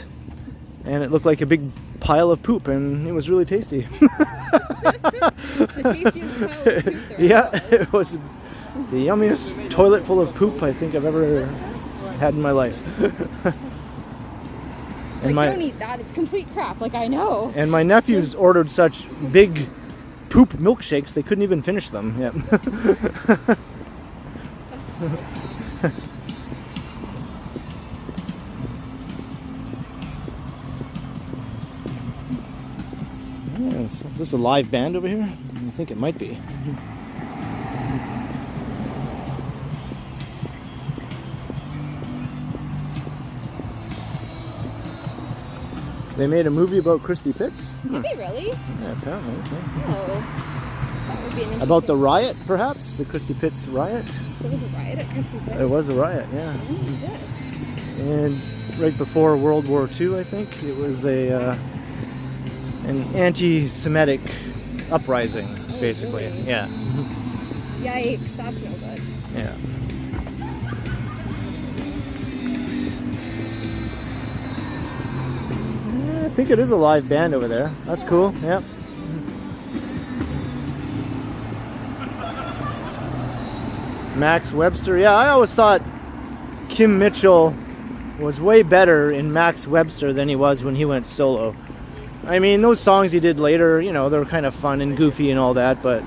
And it looked like a big pile of poop, and it was really tasty. It's the tastiest pile of poop there Yeah, was. it was the yummiest toilet full of poop I think I've ever had in my life. Like, don't eat that, it's complete crap, like I know. And my nephews ordered such big poop milkshakes they couldn't even finish them. Yeah. Is this a live band over here? I think it might be. They made a movie about Christie Pitts? Did they really? Yeah, apparently. Okay. Oh. That would be an interesting... About the riot, perhaps? The Christie Pitts riot? There was a riot at Christie Pitts? It was a riot, yeah. When was this? And right before World War II, I think. It was a an anti-Semitic uprising, basically. Really? Yeah. Yikes, that's no good. Yeah. I think it is a live band over there. That's cool. Yep. Max Webster. Yeah, I always thought Kim Mitchell was way better in Max Webster than he was when he went solo. I mean, those songs he did later, you know, they were kind of fun and goofy and all that, but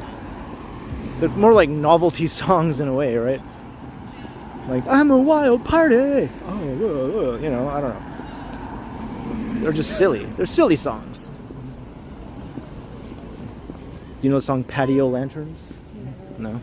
they're more like novelty songs in a way, right? Like, I'm a wild party. Oh, you know, I don't know. They're just silly. They're silly songs. Do you know the song Patio Lanterns? No?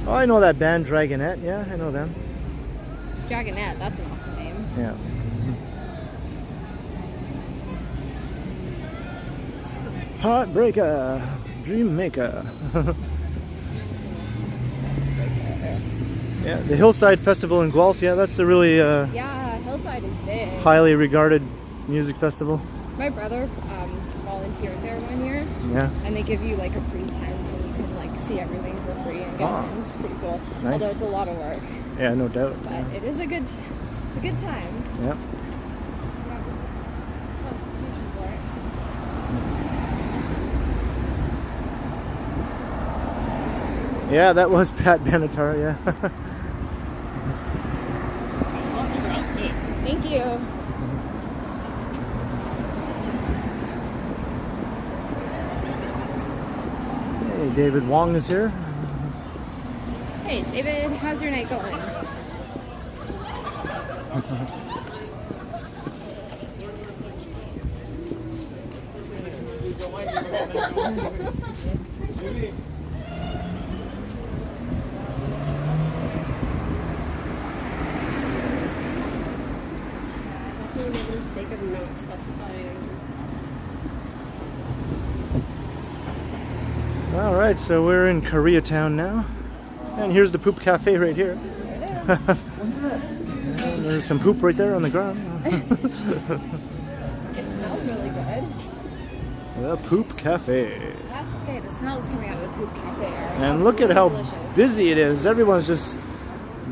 Oh, I know that band Dragonette. Yeah, I know them. Dragonette, that's an awesome name. Yeah. Heartbreaker, Dream Maker. Yeah, the Hillside Festival in Guelph. Yeah, that's a really Yeah, Hillside is big. highly regarded music festival. My brother volunteered there one year. Yeah. And they give you like a free tent and you can like see everything for free and get Ah. in. It's pretty cool. Nice. Although it's a lot of work. Yeah, no doubt. But Yeah. it is a good time. Yeah. Constitution for it. Yeah, that was Pat Benatar, yeah. Thank you. Hey, David Wong is here. Hey David, how's your night going? Mistake of not specifying. All right, so we're in Koreatown now. And here's the Poop Cafe right here. And there's some poop right there on the ground. It smells really good. The Poop Cafe. I have to say, the smells coming out of the Poop Cafe are And look at how delicious. busy it is. Everyone's just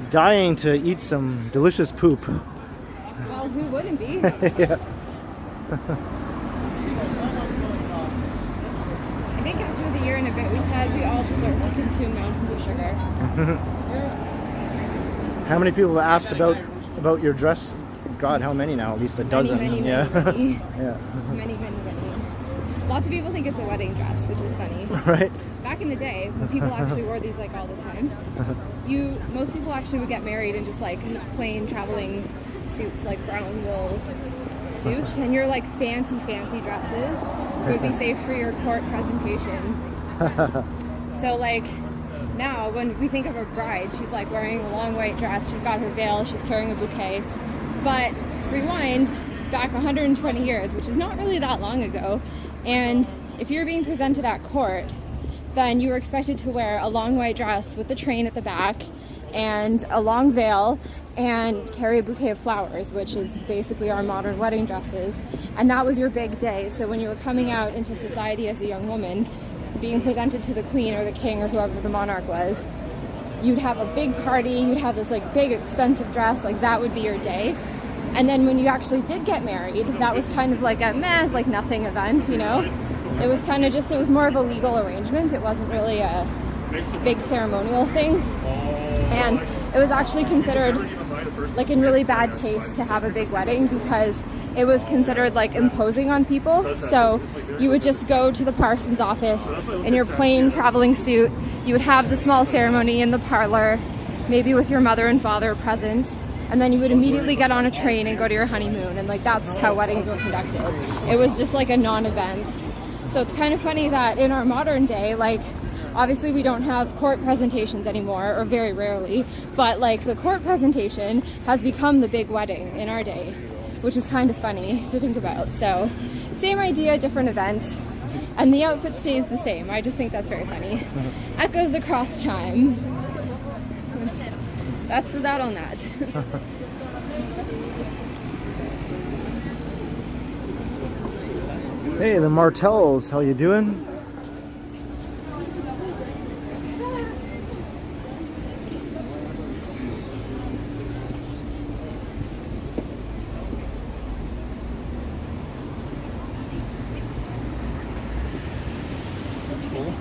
dying to eat some delicious poop. Well, who wouldn't be? Yeah. I think after the year and a bit we've had, we all deserve to consume mountains of sugar. How many people have asked about your dress? God, how many now? At least a dozen. Many, yeah. many. Yeah. Many. Lots of people think it's a wedding dress, which is funny. Right. Back in the day, when people actually wore these like all the time, most people actually would get married in just like plain traveling suits, like brown wool suits, and your like fancy dresses would be safe for your court presentation. So like now when we think of a bride, she's like wearing a long white dress, she's got her veil, she's carrying a bouquet. But rewind back 120 years, which is not really that long ago, and if you're being presented at court, then you were expected to wear a long white dress with the train at the back and a long veil and carry a bouquet of flowers, which is basically our modern wedding dresses. And that was your big day. So when you were coming out into society as a young woman, being presented to the queen or the king or whoever the monarch was, you'd have a big party, you'd have this like big expensive dress, like that would be your day. And then when you actually did get married, that was kind of like a like nothing event, you know? It was kind of just, it was more of a legal arrangement. It wasn't really a big ceremonial thing. And it was actually considered like in really bad taste to have a big wedding because it was considered like imposing on people. So you would just go to the parson's office in your plain traveling suit. You would have the small ceremony in the parlor, maybe with your mother and father present. And then you would immediately get on a train and go to your honeymoon. And like that's how weddings were conducted. It was just like a non-event. So it's kind of funny that in our modern day, like obviously we don't have court presentations anymore, or very rarely, but like the court presentation has become the big wedding in our day, which is kind of funny to think about. So same idea, different event, and the outfit stays the same. I just think that's very funny. Echoes across time. That's that on that. Hey, the Martells, how you doing? That's cool.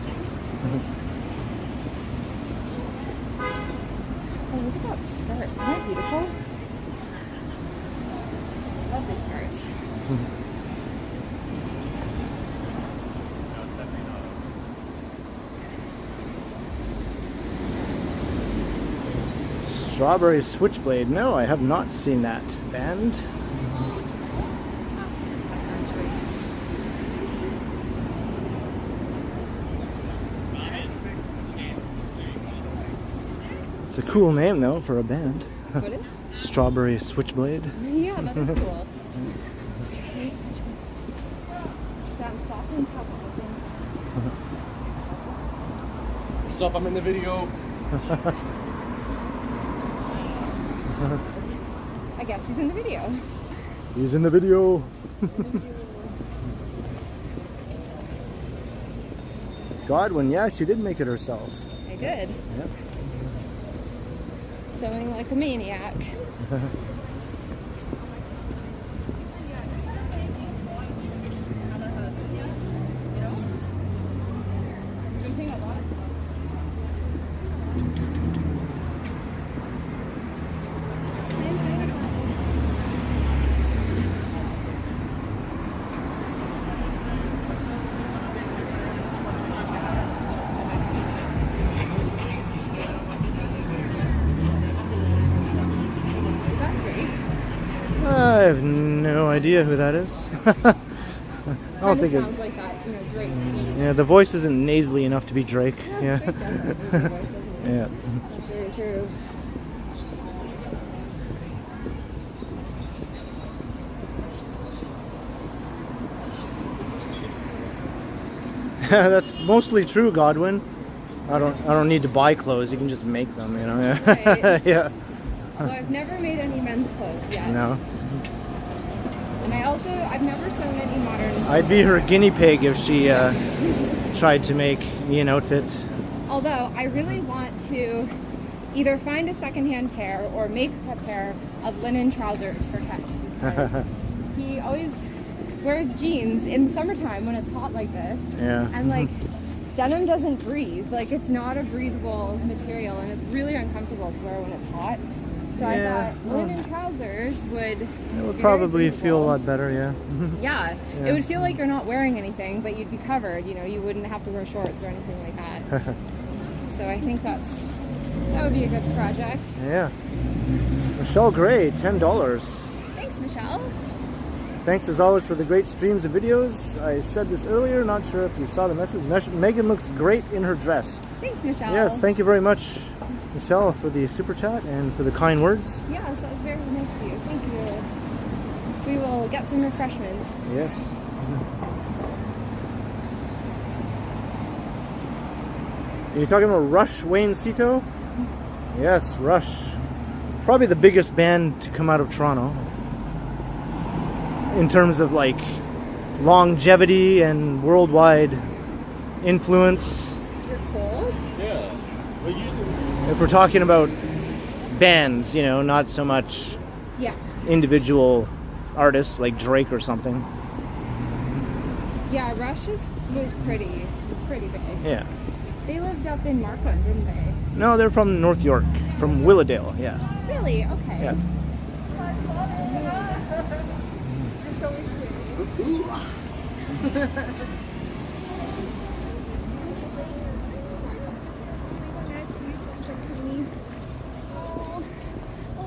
Oh, look at that skirt. Isn't that beautiful? Lovely skirt. Strawberry Switchblade. No, I have not seen that band. It's a cool name though for a band. What is? Strawberry Switchblade. Yeah, that is cool. Strawberry Switchblade. Sounds soft and tough. What's up? I'm in the video. I guess he's in the video. He's in the video. Godwin, yeah, she did make it herself. I did. Yep. Sewing like a maniac. I have no idea who that is. I don't think it. Sounds like that, you know, Drake. Yeah, the voice isn't nasally enough to be Drake. Yeah. Drake does have a nasally voice, doesn't he? Yeah. That's very true. That's mostly true, Godwin. I don't need to buy clothes. You can just make them, you know. Right. Yeah. Although I've never made any men's clothes yet. No. And I've never sewn any modern. I'd be her guinea pig if she tried to make me an outfit. Although I really want to either find a secondhand pair or make a pair of linen trousers for Ken. Because he always wears jeans in the summertime when it's hot like this. Yeah. And like denim doesn't breathe. Like it's not a breathable material and it's really uncomfortable to wear when it's hot. So Yeah, I thought linen trousers would... It would be probably very feel a breathable. lot better, yeah. Yeah, Yeah. it would feel like you're not wearing anything, but you'd be covered. You know, you wouldn't have to wear shorts or anything like that. So I think that would be a good project. Yeah. Michelle Gray, $10. Thanks, Michelle. Thanks as always for the great streams and videos. I said this earlier, not sure if you saw the message. Megan looks great in her dress. Thanks, Michelle. Yes, thank you very much, Michelle, for the super chat and for the kind words. Yes, that was very nice of you. Thank you. We will get some refreshments. Yes. Are you talking about Rush Wayne Cito? Yes, Rush. Probably the biggest band to come out of Toronto. In terms of like longevity and worldwide influence. You're cold? Yeah. Well, usually. If we're talking about bands, you know, not so much Yeah. individual artists like Drake or something. Yeah, Rush was pretty big. Yeah. They lived up in Markham, didn't they? No, they're from North York, from Willowdale, yeah. Really? Okay. Yeah.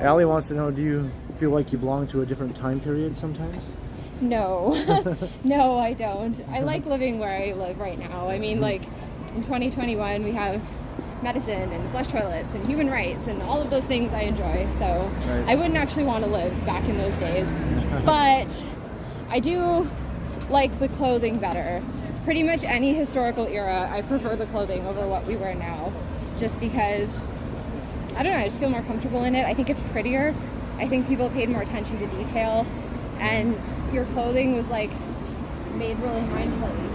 Allie wants to know, do you feel like you belong to a different time period sometimes? No, no, I don't. I like living where I live right now. I mean, like in 2021, we have medicine and flush toilets and human rights and all of those things I enjoy. So Right. I wouldn't actually want to live back in those days. But I do like the clothing better. Pretty much any historical era, I prefer the clothing over what we wear now. Just because, I don't know, I just feel more comfortable in it. I think it's prettier. I think people paid more attention to detail. And your clothing was like made really mindfully.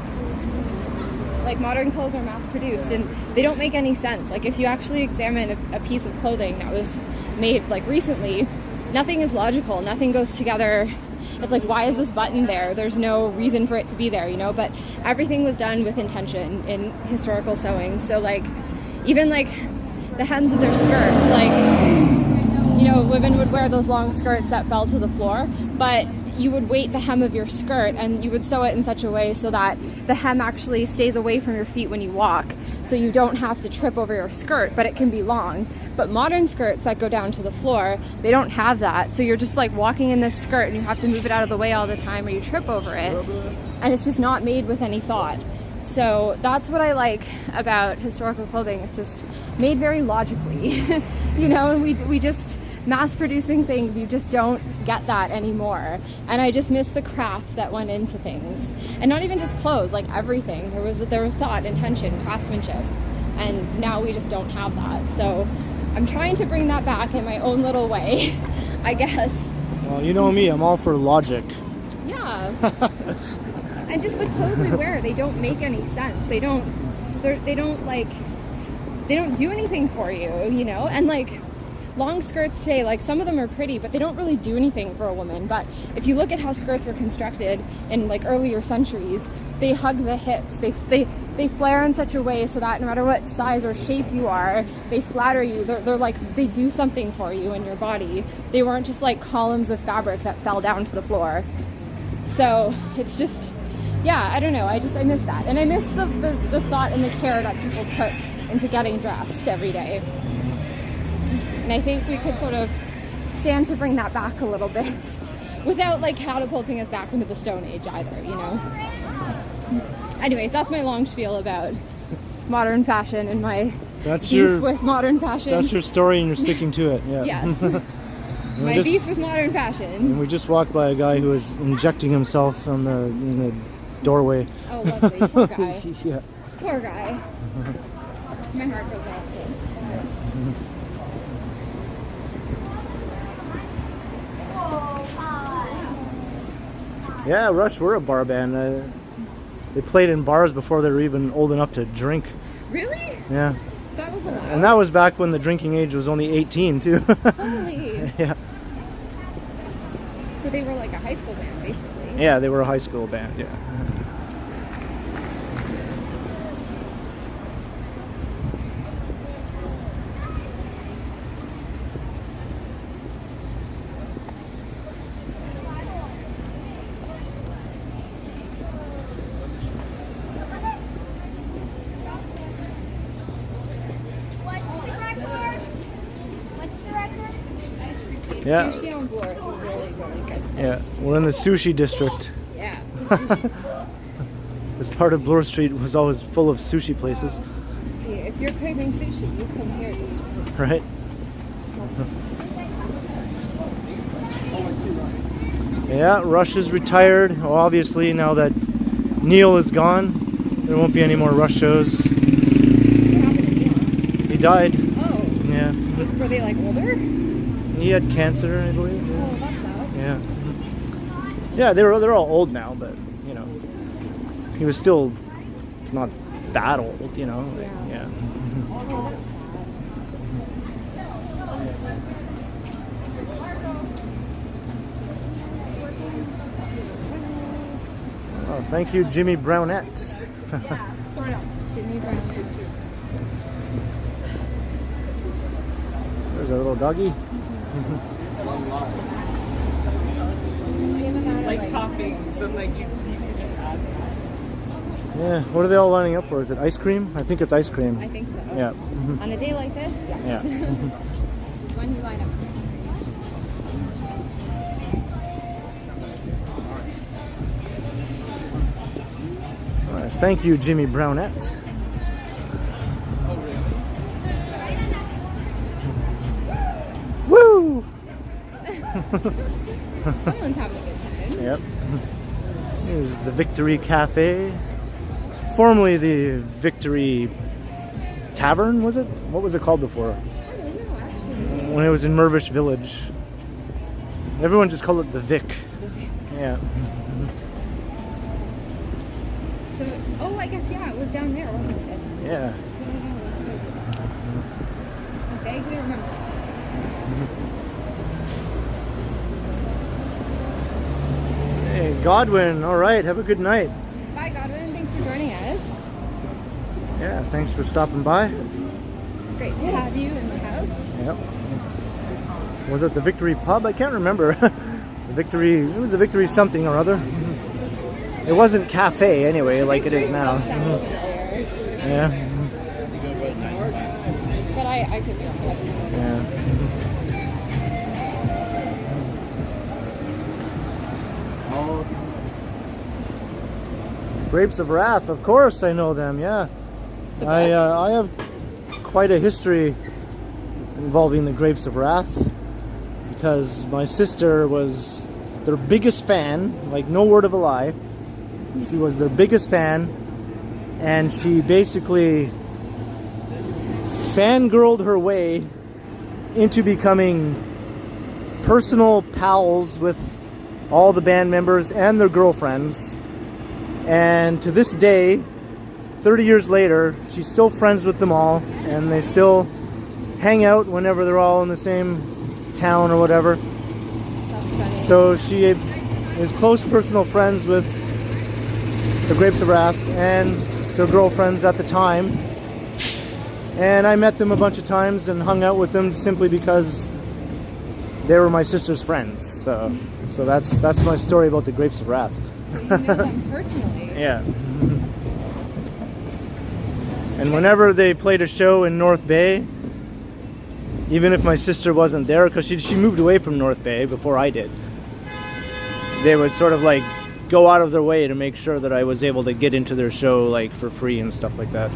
Like modern clothes are mass produced and they don't make any sense. Like if you actually examine a piece of clothing that was made like recently, nothing is logical, nothing goes together. It's like, why is this button there? There's no reason for it to be there, you know, but everything was done with intention in historical sewing. So like, even like the hems of their skirts, like, you know, women would wear those long skirts that fell to the floor, but you would weight the hem of your skirt and you would sew it in such a way so that the hem actually stays away from your feet when you walk, so you don't have to trip over your skirt, but it can be long. But modern skirts that go down to the floor, they don't have that, so you're just like walking in this skirt and you have to move it out of the way all the time or you trip over it, and it's just not made with any thought. So that's what I like about historical clothing. It's just made very logically, you know, and we just mass producing things, you just don't get that anymore. And I just miss the craft that went into things. And not even just clothes, like everything. There was thought, intention, craftsmanship. And now we just don't have that. So I'm trying to bring that back in my own little way, I guess. Well, you know me, I'm all for logic. Yeah. And just the clothes we wear, they don't make any sense. They don't do anything for you, you know? And like long skirts today, like some of them are pretty, but they don't really do anything for a woman. But if you look at how skirts were constructed in like earlier centuries, they hug the hips, they flare in such a way so that no matter what size or shape you are, they flatter you. They're like, they do something for you in your body. They weren't just like columns of fabric that fell down to the floor. So it's just, yeah, I don't know, I miss that. And I miss the thought and the care that people put into getting dressed every day. And I think we could sort of stand to bring that back a little bit without like catapulting us back into the Stone Age either, you know? Anyways, that's my long spiel about modern fashion and my beef with modern fashion. That's your story and you're sticking to it, yeah. Yes. My beef with modern fashion. And we just walked by a guy who was injecting himself in the doorway. Oh, lovely. Poor guy. Yeah. Poor guy. My heart goes out to him. Yeah, Rush were a bar band. They played in bars before they were even old enough to drink. Really? Yeah. That was allowed. And that was back when the drinking age was only 18 too. Holy. Yeah. So they were like a high school band, basically. Yeah, they were a high school band, yeah. Yeah. Sushi on board is a really, really good Yeah, place. we're in the Sushi District. Yeah. the sushi. This part of Bloor Street was always full of sushi places, Yeah, if you're craving sushi, you come here to this place. right? Yeah, Rush is retired. Well, obviously, now that Neil is gone, there won't be any more Rush shows. What happened to Neil? He died. Oh. Yeah. Were they like older? He had cancer, I believe. Oh, that sucks. Yeah. Yeah, they're all old now, but you know, he was still not that old, you know. Yeah. Yeah. Oh, that's sad. Oh, thank you, Jimmy Brownette. Jimmy Brown. There's a little doggy. Like toppings and like you just add. Yeah. What are they all lining up for? Is it ice cream? I think it's ice cream. I think so. Yeah. On a day like this, yes. Yeah. This is when you line up for ice cream. All right, thank you, Jimmy Brownette. Woo! Someone's having a good time. Yep. Here's the Victory Cafe. Formerly the Victory Tavern, was it? What was it called before? I don't know, actually. When it was in Mervish Village. Everyone just called it the Vic. Yeah. So, oh, I guess, yeah, it was down there, wasn't it? Yeah. Yeah, that's right. I vaguely remember. Hey, Godwin. All right. Have a good night. Bye, Godwin. Thanks for joining us. Yeah. Thanks for stopping by. It's great to have you in the house. Yep. Was it the Victory Pub? I can't remember. The Victory. It was the Victory something or other. It wasn't cafe anyway, like it is now. Sounds familiar. Yeah. But I could be wrong. Yeah. Grapes of Wrath, of course I know them, yeah. I have quite a history involving the Grapes of Wrath because my sister was their biggest fan, like no word of a lie. She was their biggest fan, and she basically fangirled her way into becoming personal pals with all the band members and their girlfriends. And to this day, 30 years later, she's still friends with them all, and they still hang out whenever they're all in the same town or whatever. That's funny. So she is close personal friends with the Grapes of Wrath and their girlfriends at the time. And I met them a bunch of times and hung out with them simply because they were my sister's friends. So that's my story about the Grapes of Wrath. So you know them personally. Yeah. And whenever they played a show in North Bay, even if my sister wasn't there, because she moved away from North Bay before I did, they would sort of like go out of their way to make sure that I was able to get into their show like for free and stuff like that.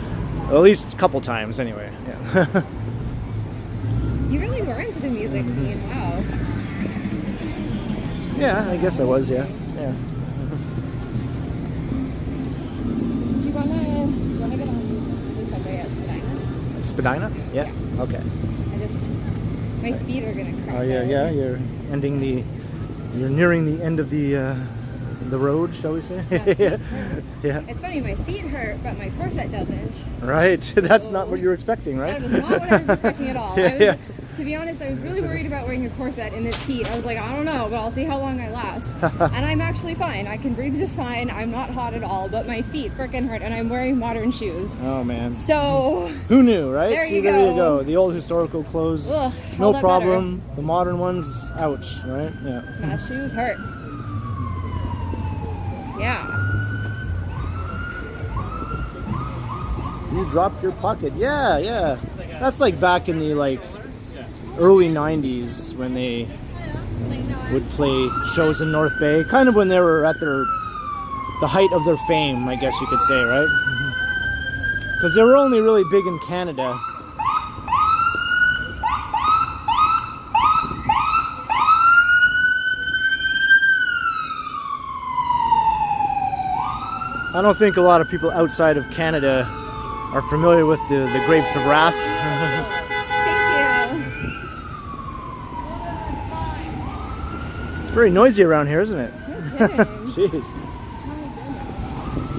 At least a couple times anyway. Yeah. You really were into the music scene, wow. Yeah, I guess I was, yeah. Yeah. Do you wanna get on the subway at Spadina? Spadina? Yeah. Okay. My feet are gonna crack. Oh yeah, yeah. You're nearing the end of the the road, shall we say? Yeah. Yeah. It's funny, my feet hurt, but my corset doesn't. Right. That's So- not what you were expecting, right? That was not what I was expecting at all. Yeah. To be honest, I was really worried about wearing a corset in this heat. I was like, I don't know, but I'll see how long I last. And I'm actually fine. I can breathe just fine. I'm not hot at all, but my feet frickin' hurt, and I'm wearing modern shoes. Oh man. So, Who knew, right? There See, you there you go. go. The old historical clothes, ugh, no held up problem. The modern ones, ouch, right? Yeah. better. My shoes hurt. Yeah. You dropped your pocket. Yeah, yeah. That's like back in the early 90s when they would play shows in North Bay, kind of when they were at the height of their fame, I guess you could say, right? Because they were only really big in Canada. I don't think a lot of people outside of Canada are familiar with the Grapes of Wrath. Thank you. It's very noisy around here, isn't it? No kidding. Jeez.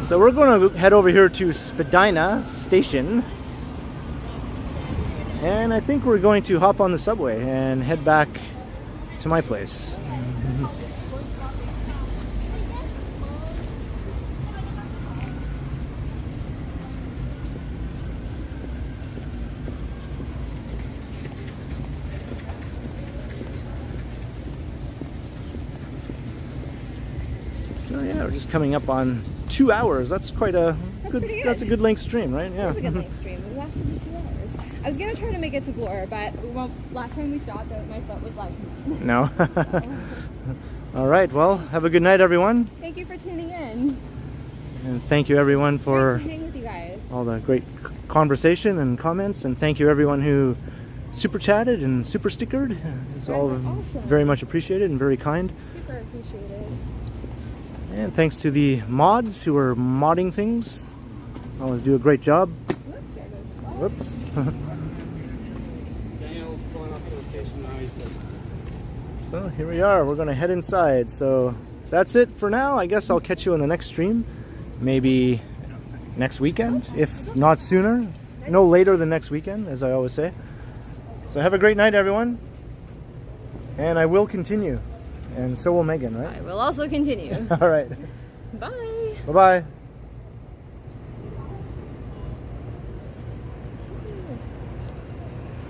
So we're going to head over here to Spadina Station. And I think we're going to hop on the subway and head back to my place. So yeah, we're just coming up on 2 hours. That's quite a pretty good. That's a good length stream, right? Yeah. It was a good length stream. It lasted me 2 hours. I was gonna try to make it to Glore, but last time we stopped, my foot was like. No. All right. Well, have a good night, everyone, Thank you for tuning in. and thank you everyone for Great to hang with you guys. all the great conversation and comments, and thank you everyone who super chatted and super stickered. It's all Guys are awesome. very much appreciated and very kind. Super appreciated. And thanks to the mods who are modding things. Always do a great job. Whoops, there goes the ball. Whoops. Daniel's going up to the station now. He said. So here we are. We're going to head inside. So that's it for now. I guess I'll catch you on the next stream. Maybe next weekend, if not sooner. No later than next weekend, as I always say. So have a great night, everyone. And I will continue. And so will Megan, right? I will also continue. All right. Bye. Bye-bye.